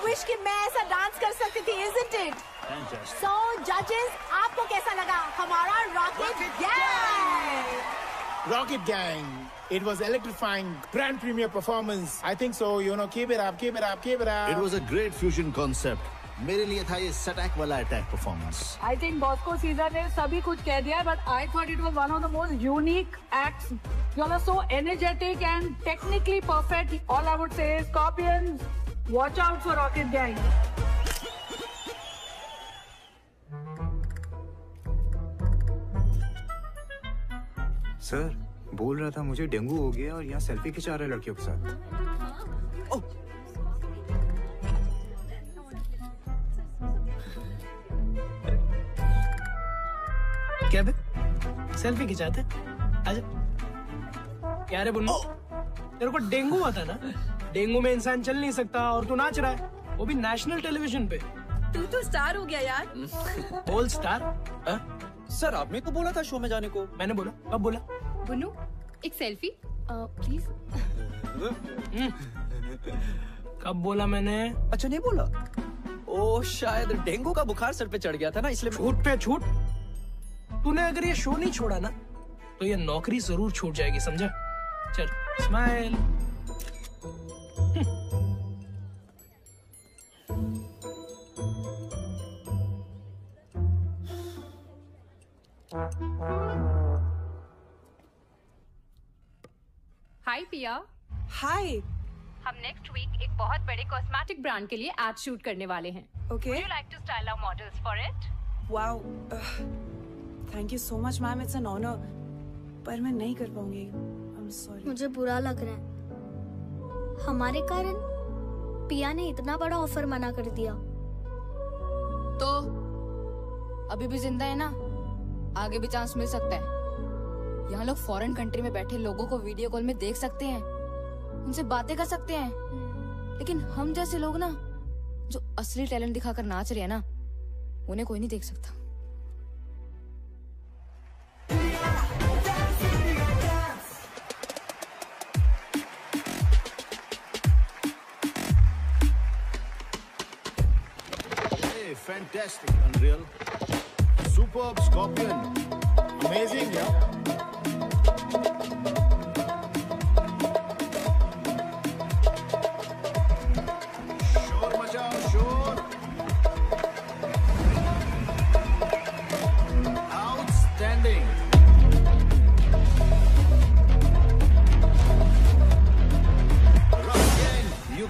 wish कि मैं ऐसा डांस कर सकती थी, isn't it? So judges, आपको कैसा लगा हमारा Rocket Gang? Rocket Gang, it was electrifying, grand premiere performance. I think so. You know, keep it up, keep it up, keep it up. It was a great fusion concept. मेरे लिए था ये सटैक वाला attack performance. I think Bosco Caesar ने सभी कुछ कह दिया, but I thought it was one of the most unique acts. You all are so energetic and technically perfect. All I would say is, Scorpions, watch out for Rocket Gang. Sir, बोल रहा था मुझे dengue हो गया और यहाँ selfie खिंचा रहे लड़कियों के साथ. क्या बे? सेल्फी खिंचाते? आजा. क्या रे बुन्नू? तेरे को डेंगू हुआ था ना? डेंगू में इंसान चल नहीं सकता और तू नाच रहा है, वो भी नेशनल टेलीविजन पे. तू तो स्टार हो गया यार. All star? सर आपने तो बोला था शो में जाने को. मैंने बोला. कब बोला? बुन्नू, एक सेल्फी प्लीज. कब बोला मैंने? अच्छा नहीं बोला. ओ शायद डेंगू का बुखार सर पे चढ़ गया था ना, इसलिए. छूट पे छूट. तूने अगर ये शो नहीं छोड़ा ना तो ये नौकरी जरूर छूट जाएगी, समझा? चल स्माइल. हाय पिया। हाय। हम नेक्स्ट वीक एक बहुत बड़े कॉस्मेटिक ब्रांड के लिए एड शूट करने वाले हैं। Okay. Would you like to style our models for it? Wow. Thank you so much, ma'am. It's an honor. पर मैं नहीं कर पाऊंगी। I'm sorry. मुझे बुरा लग रहा है। हमारे कारण पिया ने इतना बड़ा ऑफर मना कर दिया। तो अभी भी जिंदा है ना, आगे भी चांस मिल सकता है। यहाँ लोग फॉरेन कंट्री में बैठे लोगों को वीडियो कॉल में देख सकते हैं, उनसे बातें कर सकते हैं, लेकिन हम जैसे लोग ना जो असली टैलेंट दिखाकर नाच रहे हैं ना, उन्हें कोई नहीं देख सकता। Hey, fantastic, Unreal. Superb, Scorpion. Amazing, yeah.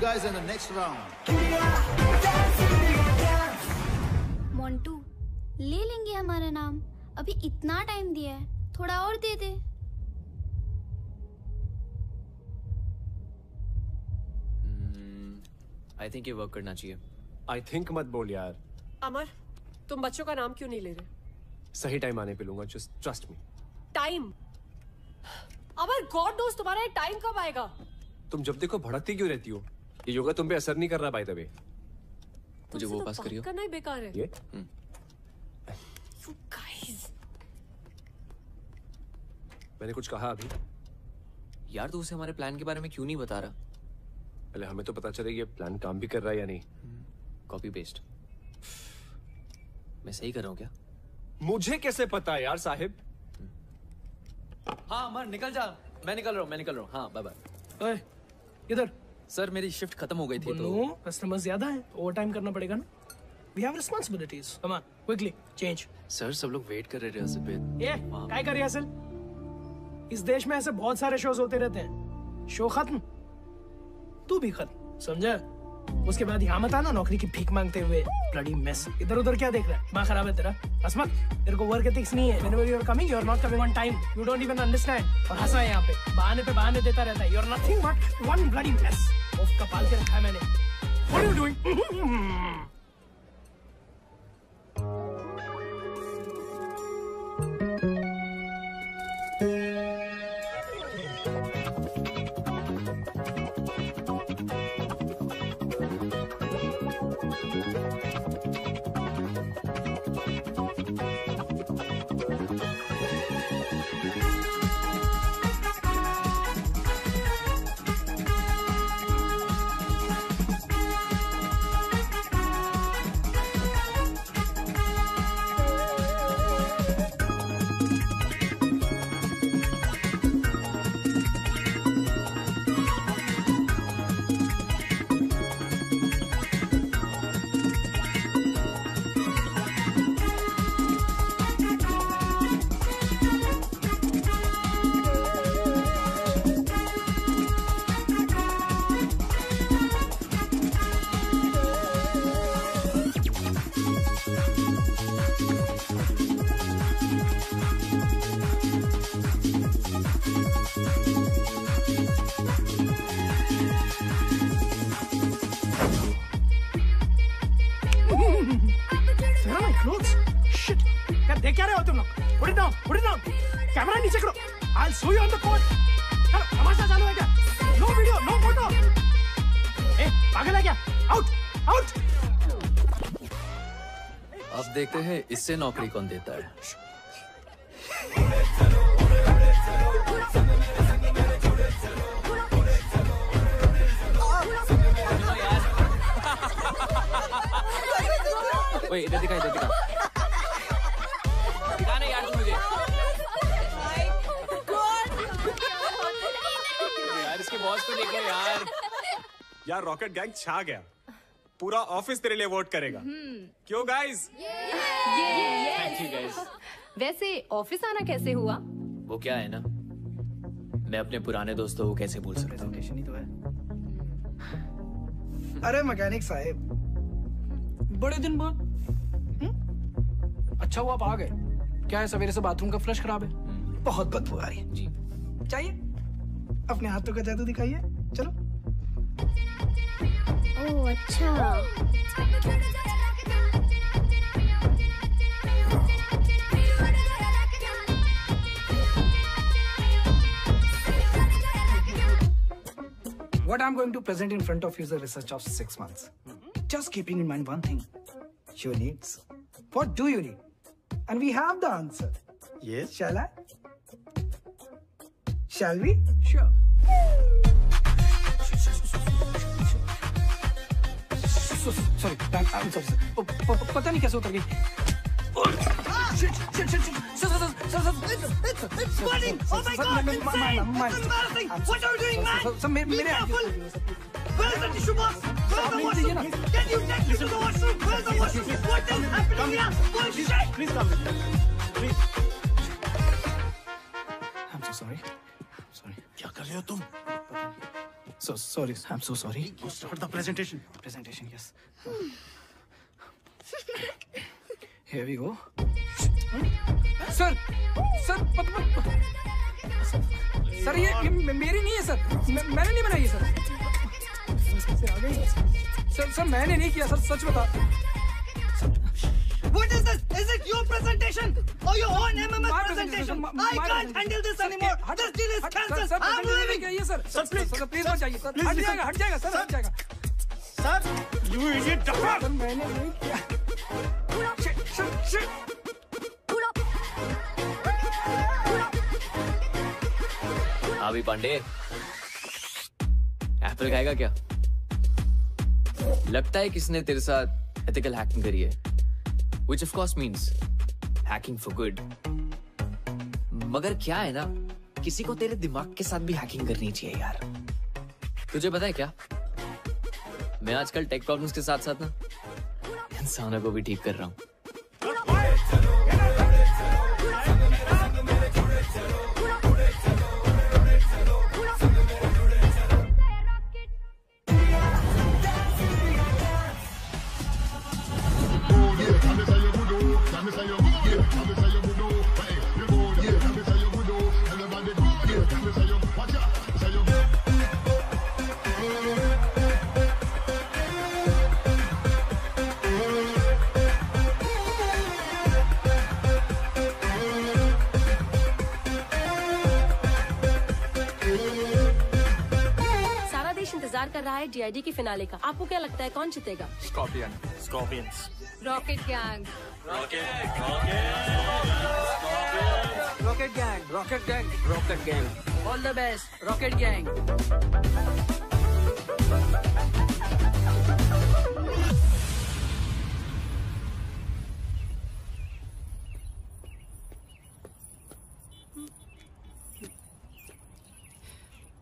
Guys in the next round. Montu, ले लेंगे हमारा नाम। अभी इतना टाइम दिया है, थोड़ा और दे दे। आई थिंक ये वर्क करना चाहिए। आई थिंक मत बोल यार। अमर, तुम बच्चों का नाम क्यों नहीं ले रहे? सही टाइम आने पे लूंगा, जस्ट ट्रस्ट मी। टाइम? अमर, गॉड नोस तुम्हारा टाइम कब आएगा? तुम जब देखो भड़कती क्यों रहती हो? ये योगा तुम पे असर नहीं कर रहा बाय द वे। मुझे वो पास करियो। करना ही बेकार है। ये? You guys. मैंने कुछ कहा अभी? यार तू उसे हमारे प्लान के बारे में क्यों नहीं बता रहा? पहले हमें तो पता चले ये प्लान काम भी कर रहा है या नहीं। Copy paste. मैं सही कर रहा हूँ क्या? मुझे कैसे पता है यार साहिब? हाँ अमर निकल जा। मैं निकल रहा हूँ। हाँ बाय बाय। ओए, इधर। सर मेरी शिफ्ट खत्म हो गई थी तो कस्टमर ज्यादा है, ओवर टाइम करना पड़ेगा ना। We have responsibilities. Come on, quickly change. Sir सब लोग वेट कर रहे रिहर्सल पे। ये काय कर रिहर्सल? इस देश में ऐसे बहुत सारे शोज होते रहते हैं। शो खत्म, तू भी खत्म, समझा? उसके बाद यहाँ मत आना नौकरी की भीख मांगते हुए। Bloody mess. इधर उधर क्या देख रहा है? माँ खराब है तेरा। असमत, तेरे को वर्क एथिक्स नहीं है। Whenever you are coming, you are not coming on time. You don't even understand. और हंसा है यहाँ पे बहाने देता रहता है। You are nothing but one bloody mess. उफ का पाल के रखा है मैंने। What are you doing? देख क्या रहे हो तुम लोग? Put it down, put it down. Camera नीचे करो. I'll show you on the court. चलो, तमाशा चालू है क्या? No video, no photo. ए, पागल है क्या? Out, out. अब देखते हैं इससे नौकरी कौन देता है। ओए इधर दिखा दिखाना यार तू मुझे। यार इसके बॉस को देखो यार। यार रॉकेट गैंग छा गया, पूरा ऑफिस तेरे लिए वोट करेगा। क्यों गाइस? Thank you guys. वैसे ऑफिस आना कैसे हुआ? वो क्या है ना, मैं अपने पुराने दोस्तों को कैसे भूल सकता हूँ? प्रेजेंटेशन ही तो है। अरे मैकेनिक साहब, बड़े दिन बाद। अच्छा हुआ आप आ गए। क्या है, सवेरे से बाथरूम का फ्लश खराब है, बहुत बदबू आ रही है। जी चाहिए अपने हाथों का जादू दिखाइए। चलो। ओह अच्छा। What I'm going to present in front of you is a research of 6 months. Just keeping in mind one thing, your needs. What do you need? And we have the answer. Yes. Shall I? Shall we? Sure. Sorry, I'm sorry, sir. पता नहीं कैसे उतर गई। Shit. It's burning! Oh my God! It's embarrassing! What are you doing, man? Be careful! Where's the tissue box? Where's the washroom? Can you take me to the washroom? Where's the washroom? What is happening here? Bullshit! Please come with me. Please. I'm so sorry. क्या कर रहे हो तुम? So sorry. I'm so sorry. Start the presentation. Presentation, yes. Here we go. Sir ये मेरी नहीं है sir, मैंने नहीं बनाई है सर मैंने नहीं किया सर, सच बता। What is this? Is it your presentation or your own MMS presentation? I can't handle this anymore. This deal is cancelled. I'm leaving. Sir please मत जाइए सर, हट जाएगा सर, हट जाएगा। Sir, you idiot! सर मैंने नहीं किया। अभी पांडे एप्पल खाएगा क्या? लगता है किसने तेरे साथ एथिकल हैकिंग करी है, which of course means hacking for good. मगर क्या है ना, किसी को तेरे दिमाग के साथ भी हैकिंग करनी चाहिए यार। तुझे पता है क्या, मैं आजकल टेक प्रॉब्लम्स के साथ साथ ना इंसानों को भी ठीक कर रहा हूँ। कर रहा है DID की फिनाले का। आपको क्या लगता है कौन जीतेगा? Scorpions. Rocket gang. Rocket Gang. All the best, Rocket Gang.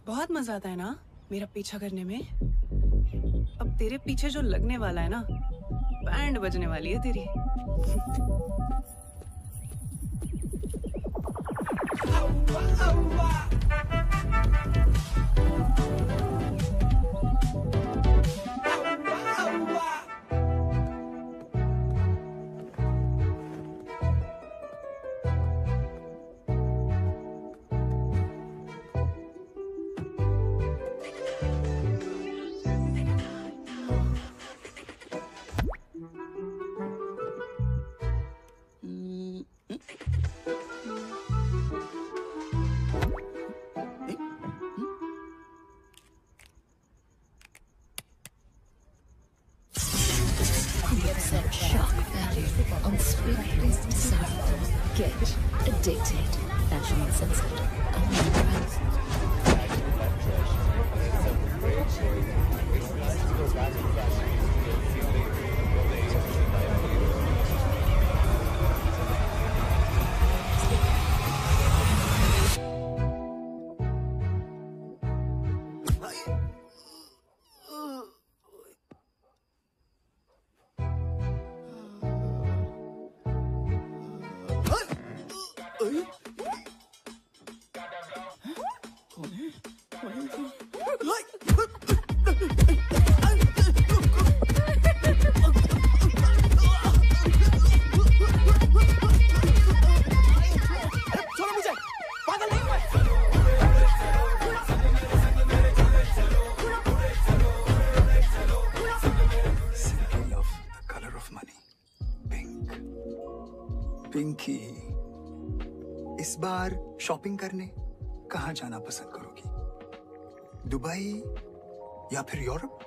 बहुत मजा आता है ना मेरा पीछा करने में। अब तेरे पीछे जो लगने वाला है ना, बैंड बजने वाली है तेरी। Shock value, unspeakable sorrow. Get addicted. Fashion uncensored. Only brands. Pinky, इस बार शॉपिंग करने कहाँ जाना पसंद करोगी? दुबई या फिर यूरोप?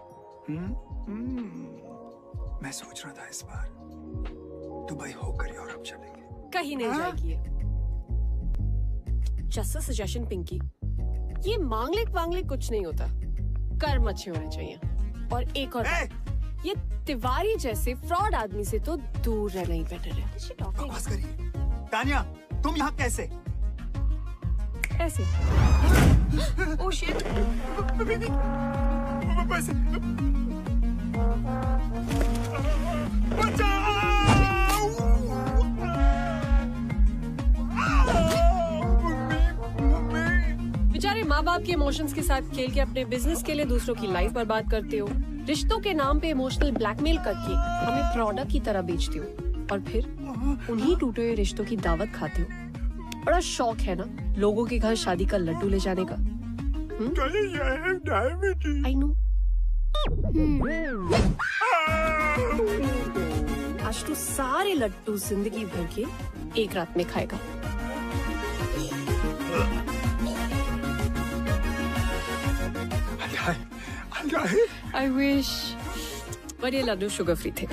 मैं सोच रहा था इस बार दुबई होकर यूरोप चलेंगे। कहीं नहीं जाएगी। जस्ट अ सजेशन पिंकी, ये मांगलिक कुछ नहीं होता, कर्म अच्छे होने चाहिए। और एक और बात, ये तिवारी जैसे फ्रॉड आदमी से तो दूर रहना ही बेटर है। बकवास करिए। तानिया, तुम यहाँ कैसे? ऐसे। Oh shit. बेचारे माँ बाप के इमोशंस के साथ खेल के अपने बिजनेस के लिए दूसरों की लाइफ बर्बाद करते हो। रिश्तों के नाम पे इमोशनल ब्लैकमेल करके हमें प्रोडक्ट की तरह बेचते हो और फिर उन्हीं टूटे हुए रिश्तों की दावत खाते हो। बड़ा शौक है ना लोगों के घर शादी का लड्डू ले जाने का। I know. आज तू सारे लड्डू जिंदगी भर के एक रात में खाएगा। I wish, पर ये लड्डू शुगर फ्री थे।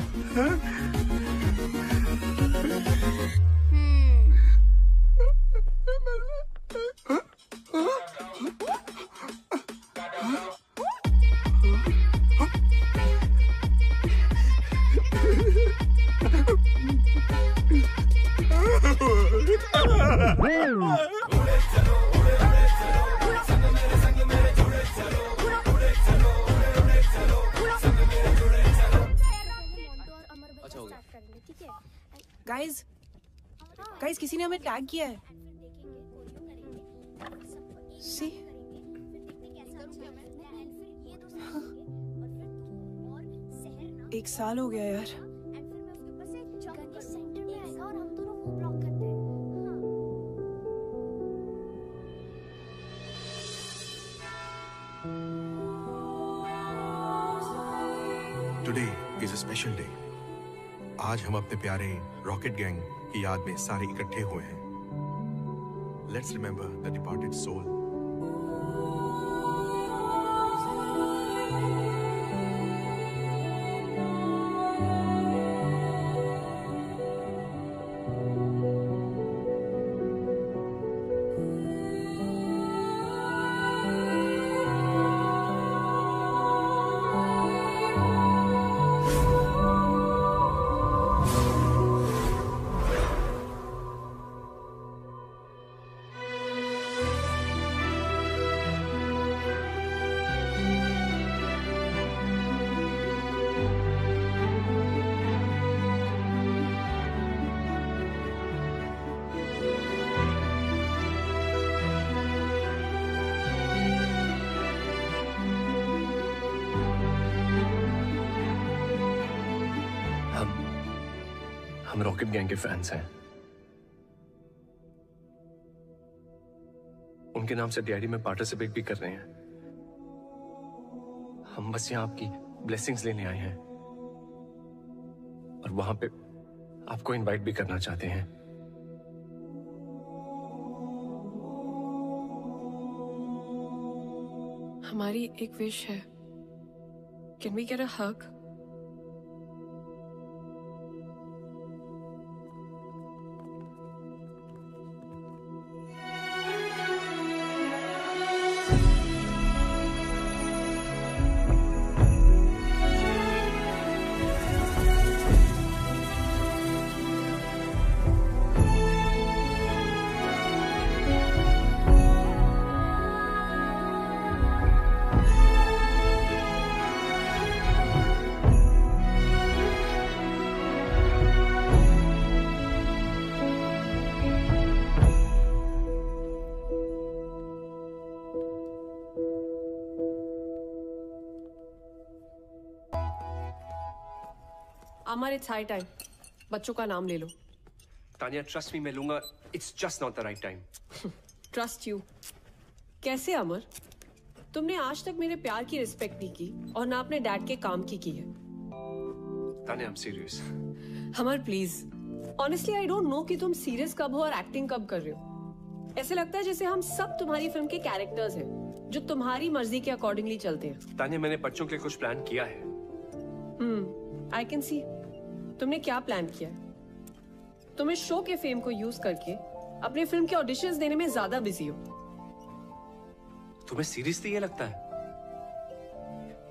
गाइस किसी ने हमें टैग किया है। सी एक साल हो गया यार। Today is a special day. आज हम अपने प्यारे रॉकेट गैंग की याद में सारे इकट्ठे हुए हैं। Let's remember the departed soul. हम रॉकेट गैंग के फैंस हैं। उनके नाम से डीआईडी में पार्टिसिपेट भी कर रहे हैं। हम बस यहाँ आपकी ब्लेसिंग्स लेने आए हैं और वहां पे आपको इनवाइट भी करना चाहते हैं। हमारी एक विश है। Can we get a hug? Amar, it's high time. बच्चों का नाम ले लो। तानिया, ट्रस्ट मी, मैं लूंगा। It's just not the right time. Trust you? कैसे अमर? तुमने आज तक मेरे प्यार की रिस्पेक्ट नहीं की और ना अपने डैड के काम की है। Tania, I am serious. Amar please, honestly I don't know कि तुम सीरियस कब हो और एक्टिंग कब कर रहे हो। ऐसे लगता है जैसे हम सब तुम्हारी फिल्म के कैरेक्टर्स हैं जो तुम्हारी मर्जी के अकॉर्डिंगली चलते हैं। तान्या, मैंने बच्चों के लिए कुछ प्लान किया है। I can see. तुमने क्या प्लान किया है? तुम इस शो के फेम को यूज करके अपने फिल्म के ऑडिशंस देने में ज्यादा बिजी हो। तुम्हें सीरियसली ये लगता है?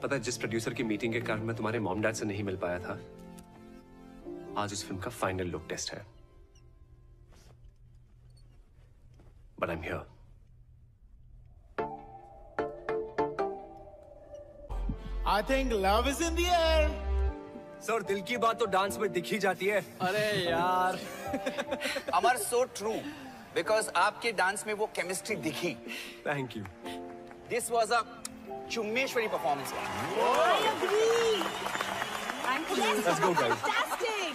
पता है, जिस प्रोड्यूसर की मीटिंग के कारण मैं तुम्हारे मॉम डैड से नहीं मिल पाया था, आज उस फिल्म का फाइनल लुक टेस्ट है। But I am here. I think love is in the air. Sir, दिल की बात तो डांस में दिख ही जाती है। अरे यार अमर, so true. Because आपके डांस में वो केमिस्ट्री दिखी। Thank you. This was a चुम्मेश्वरी performance. I agree. Let's go, guys. Fantastic.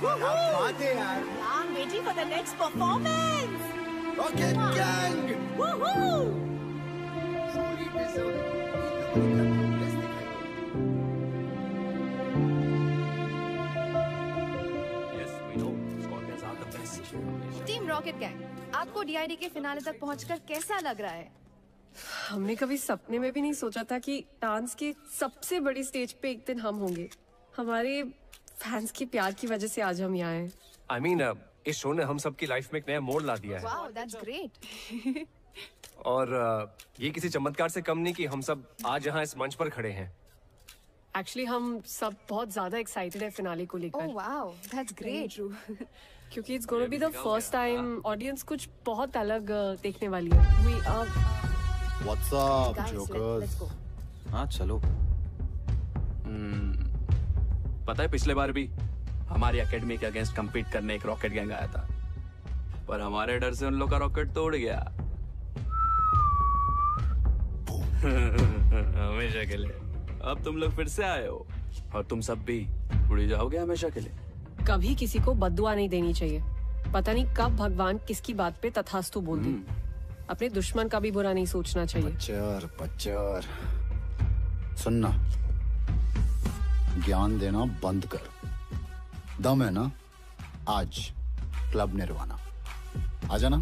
बात है यार। I'm waiting for the next performance. Rocket Gang. Woohoo! Team rocket gang, आपको डीआईडी के फिनाले तक पहुंचकर कैसा लग रहा है? हमने कभी सपने में भी नहीं सोचा था कि डांस के सबसे बड़ी स्टेज पे एक दिन हम होंगे। हमारे फैंस के प्यार की वजह से आज हम यहाँ हैं। I mean, इस शो ने हम सबकी लाइफ में एक नया मोड़ ला दिया है। Wow, that's great. और ये किसी चमत्कार से कम नहीं कि हम सब आज यहाँ इस मंच पर खड़े हैं। एक्चुअली हम सब बहुत ज्यादा एक्साइटेड है फिनाले को लेकर। Oh wow, that's great. क्योंकि it's gonna be the first time audience कुछ बहुत अलग देखने वाली है। We are What's up, jokers? हाँ चलो। पता है पिछले बार भी हमारी एकेडमी के अगेंस्ट compete करने एक रॉकेट गैंग आया था, पर हमारे डर से उन लोग का रॉकेट तोड़ गया। हमेशा के लिए। अब तुम लोग फिर से आए हो और तुम सब भी उड़ जाओगे हमेशा के लिए। कभी किसी को बद्दुआ नहीं देनी चाहिए। पता नहीं कब भगवान किसकी बात पे तथास्तु बोल दे। अपने दुश्मन का भी बुरा नहीं सोचना चाहिए। पच्चर सुनना, ज्ञान देना बंद कर। दम है ना, आज क्लब निर्वाणा आ जाना।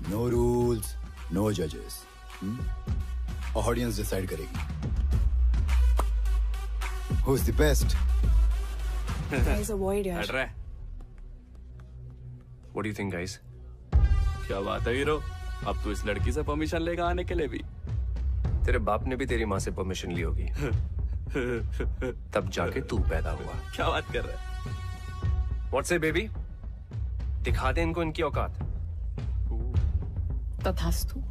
नो रूल्स, नो जजेस, ऑडियंस डिसाइड करेगी who is the best. Guys, avoid यार। हट रहा है। What do you think, guys? क्या बात है हीरो, अब तू इस लड़की से परमिशन लेगा आने के लिए भी? तेरे बाप ने भी तेरी माँ से परमिशन ली होगी। तब जाके तू पैदा हुआ। क्या बात कर रहा है? What say, baby? दिखा दे इनको इनकी औकात। तथास्तु।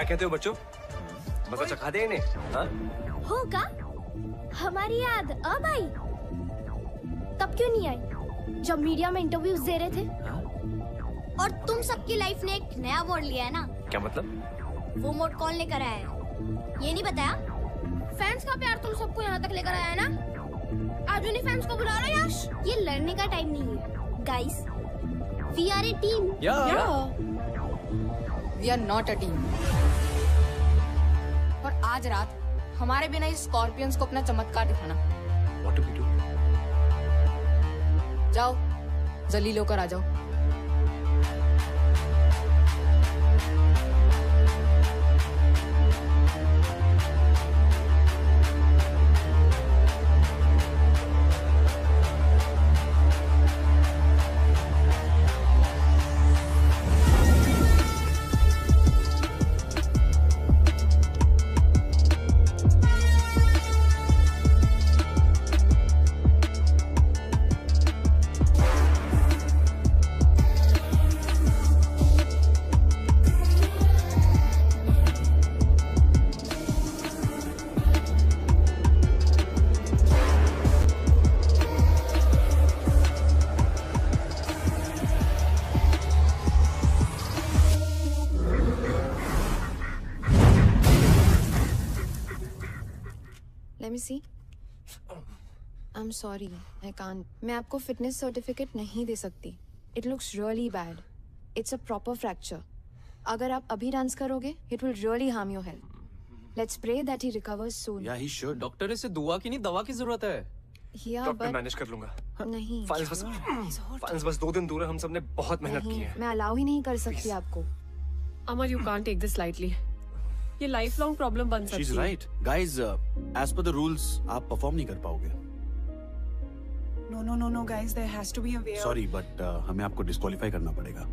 कहते हो बच्चों, मजा चखा दे इन्हें? हाँ? होगा? हमारी याद अब आई? तब क्यों नहीं आई जब मीडिया में इंटरव्यूज दे रहे थे? और तुम सबकी लाइफ ने एक नया मोड़ लिया है ना? क्या मतलब? वो मोड़ कौन लेकर आया है? ये नहीं बताया? फैंस का प्यार तुम सबको यहाँ तक लेकर आया है ना? आज उन्हीं फैंस को बुला रहा है यश। ये लड़ने का टाइम नहीं है guys, we are a team. We are not a team. और आज रात हमारे बिना इस स्कॉर्पियंस को अपना चमत्कार दिखाना। What do we do? जाओ जलील होकर आ जाओ। Let me see. I'm sorry, I can't. मैं आपको फिटनेस सर्टिफिकेट नहीं दे सकती. It looks really bad. It's a proper fracture. अगर आप अभी डांस करोगे, it will really harm your health. Let's pray that he recovers soon. Yeah, he should. Doctor इसे दुआ की नहीं दवा की जरूरत है. Yeah, डॉक्टर but मैनेज कर लूंगा. नहीं. फाइल्स बस 2 दिन दूर है. हम सबने बहुत मेहनत की है. मैं अलाउ ही नहीं कर सकती आपको. Amar, you can't take this lightly. ये लाइफ लॉन्ग प्रॉब्लम बन सकती है. She's right. Guys, as per the rules, आप परफॉर्म नहीं कर पाओगे. No, guys, there has to be a way. Sorry, but हमें आपको डिस्क्वालीफाई करना पड़ेगा.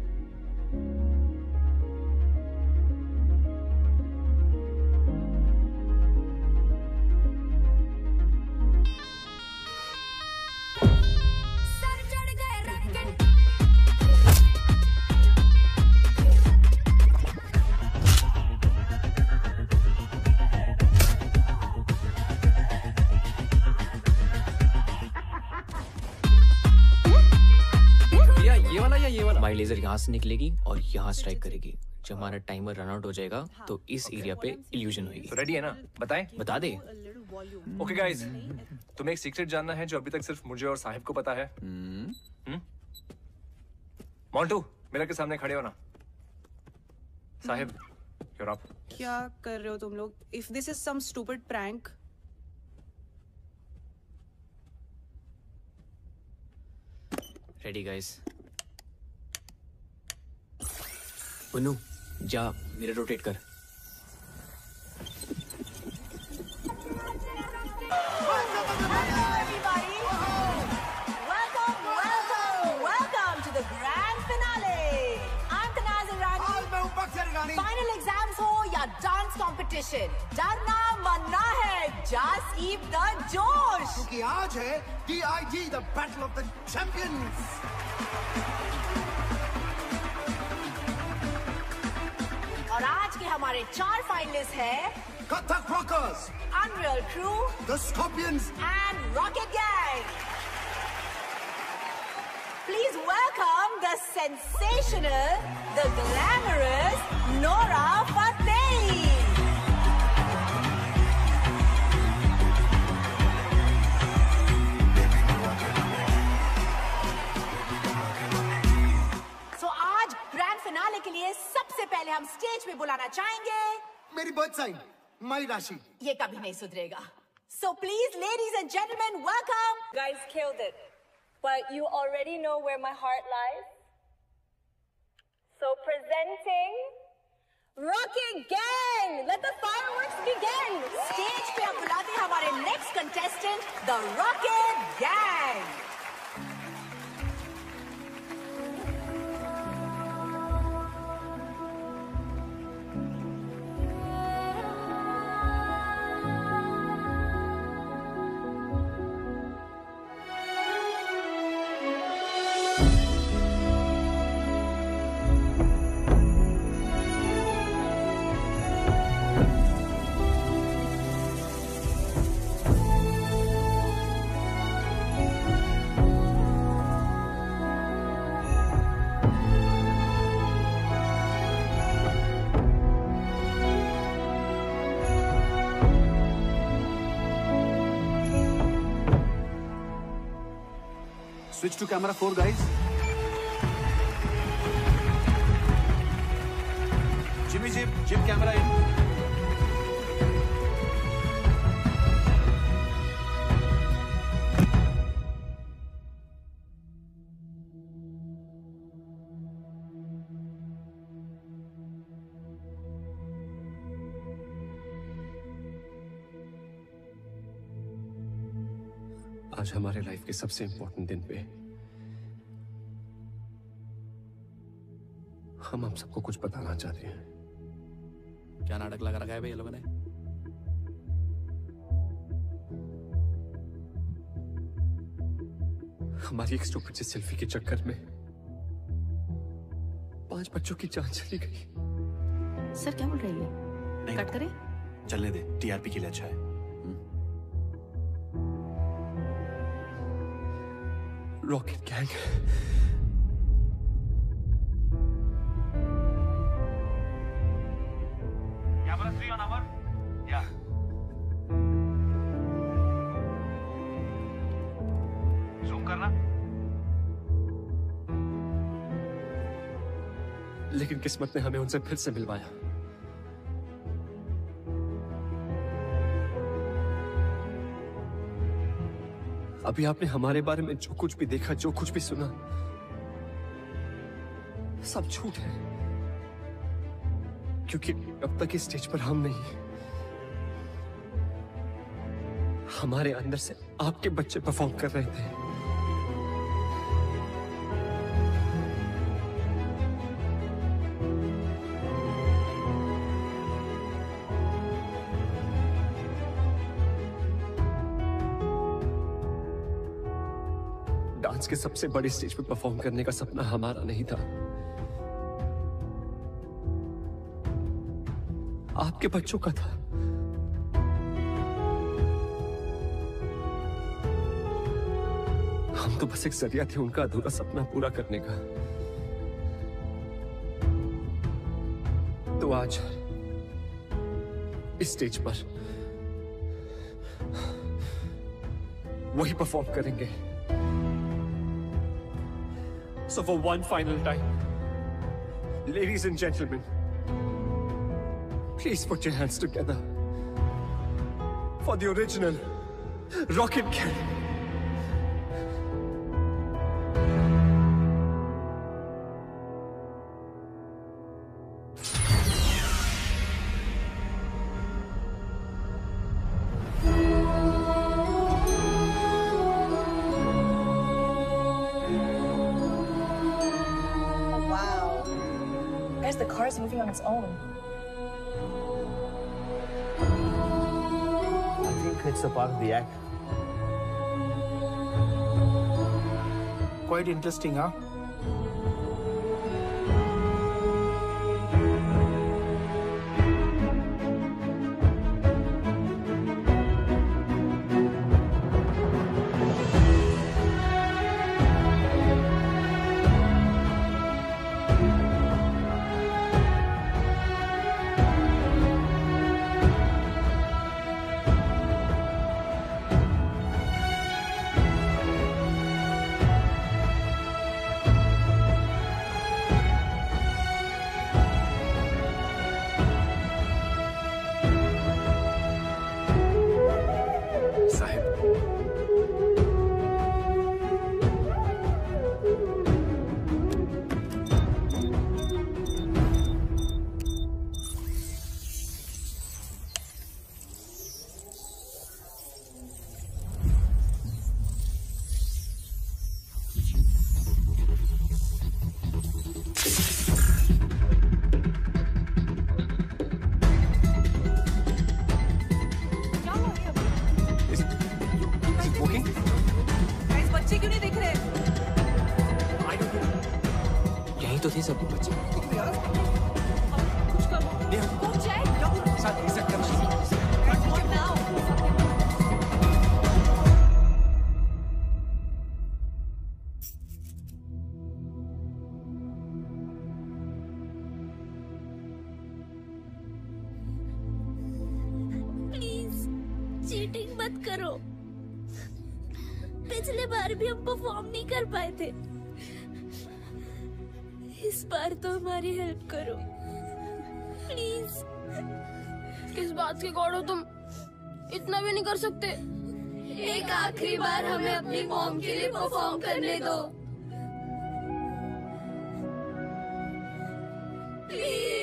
हमारी लेजर यहाँ से निकलेगी और यहाँ स्ट्राइक करेगी. जब हमारा टाइमर रन आउट हो जाएगा तो इस एरिया पे इल्यूजन होगी. रेडी है ना? बताएं? बता दे. ओके गाइस, तुम्हें एक सीक्रेट जानना है जो अभी तक सिर्फ मुझे और साहिब को पता है. मोंटू, मिरर के सामने खड़े हो ना. Sahib, you're up. क्या कर रहे हो तुम लोग? If this is some stupid prank. Ready guys. Punnu, जा मिरर रोटेट कर. Welcome to the grand finale. I'm Tanazir Rani. Final exams हो या dance competition, डरना मरना है. Just keep the जोश. क्योंकि आज है DID, the battle of the champions. और आज के हमारे 4 फाइनलिस्ट हैं Kathak rockers, unreal crew, the scorpions and rocket gang. Please welcome the sensational, the glamorous Nora Fatehi. Finale के लिए सबसे पहले हम स्टेज पे बुलाना चाहेंगे मेरी बर्थ साइन मई राशि. ये कभी नहीं सुधरेगा. So please, ladies and gentlemen, welcome. Guys killed it, but you already know where my heart lies. So presenting Rocket Gang. Let the fireworks begin. Stage पे हम बुलाते हैं हमारे next contestant, the Rocket Gang. Switch to camera 4, guys. Jimmy, Jim, camera in. आज हमारे life के सबसे important दिन पे हम सबको कुछ बताना चाहते हैं. क्या नाटक लगा रखा है भाई ये लोगों ने? हमारी एक स्टूपिड सी सेल्फी के चक्कर में 5 बच्चों की जान चली गई. सर क्या बोल रही है? कट करें? चलने दे, टीआरपी के लिए अच्छा है. Rocket gang. Camera 3 on Amar. Yeah. करना। लेकिन किस्मत ने हमें उनसे फिर से मिलवाया। अभी आपने हमारे बारे में जो कुछ भी देखा, जो कुछ भी सुना, सब झूठ है, क्योंकि अब तक इस स्टेज पर हम नहीं, हमारे अंदर से आपके बच्चे परफॉर्म कर रहे थे। डांस के सबसे बड़ी स्टेज पर परफॉर्म करने का सपना हमारा नहीं था, आपके बच्चों का था। हम तो बस एक जरिया थे उनका अधूरा सपना पूरा करने का। तो आज इस स्टेज पर वही परफॉर्म करेंगे। So for one final time, ladies and gentlemen, please put your hands together for the original Rocket Gang. The car is moving on its own. I think it's a part of the act. Quite interesting, huh? Cheating मत करो। पिछले बार भी हम perform नहीं कर पाए थे, इस बार तो हमारी हेल्प करो प्लीज। किस बात के गॉड हो तुम? इतना भी नहीं कर सकते? एक आखिरी बार हमें अपनी मॉम के लिए परफॉर्म करने दो प्लीज।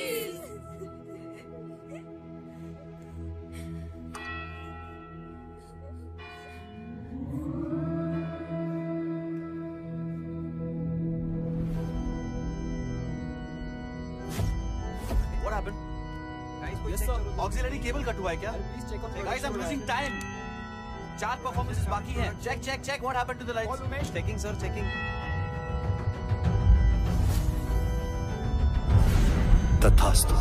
ऑक्सिलरी केबल कट हुआ है क्या? Guys, I'm losing time. 4 performances बाकी हैं। Check. What happened to the lights? Checking, sir. Checking. तथास्तु।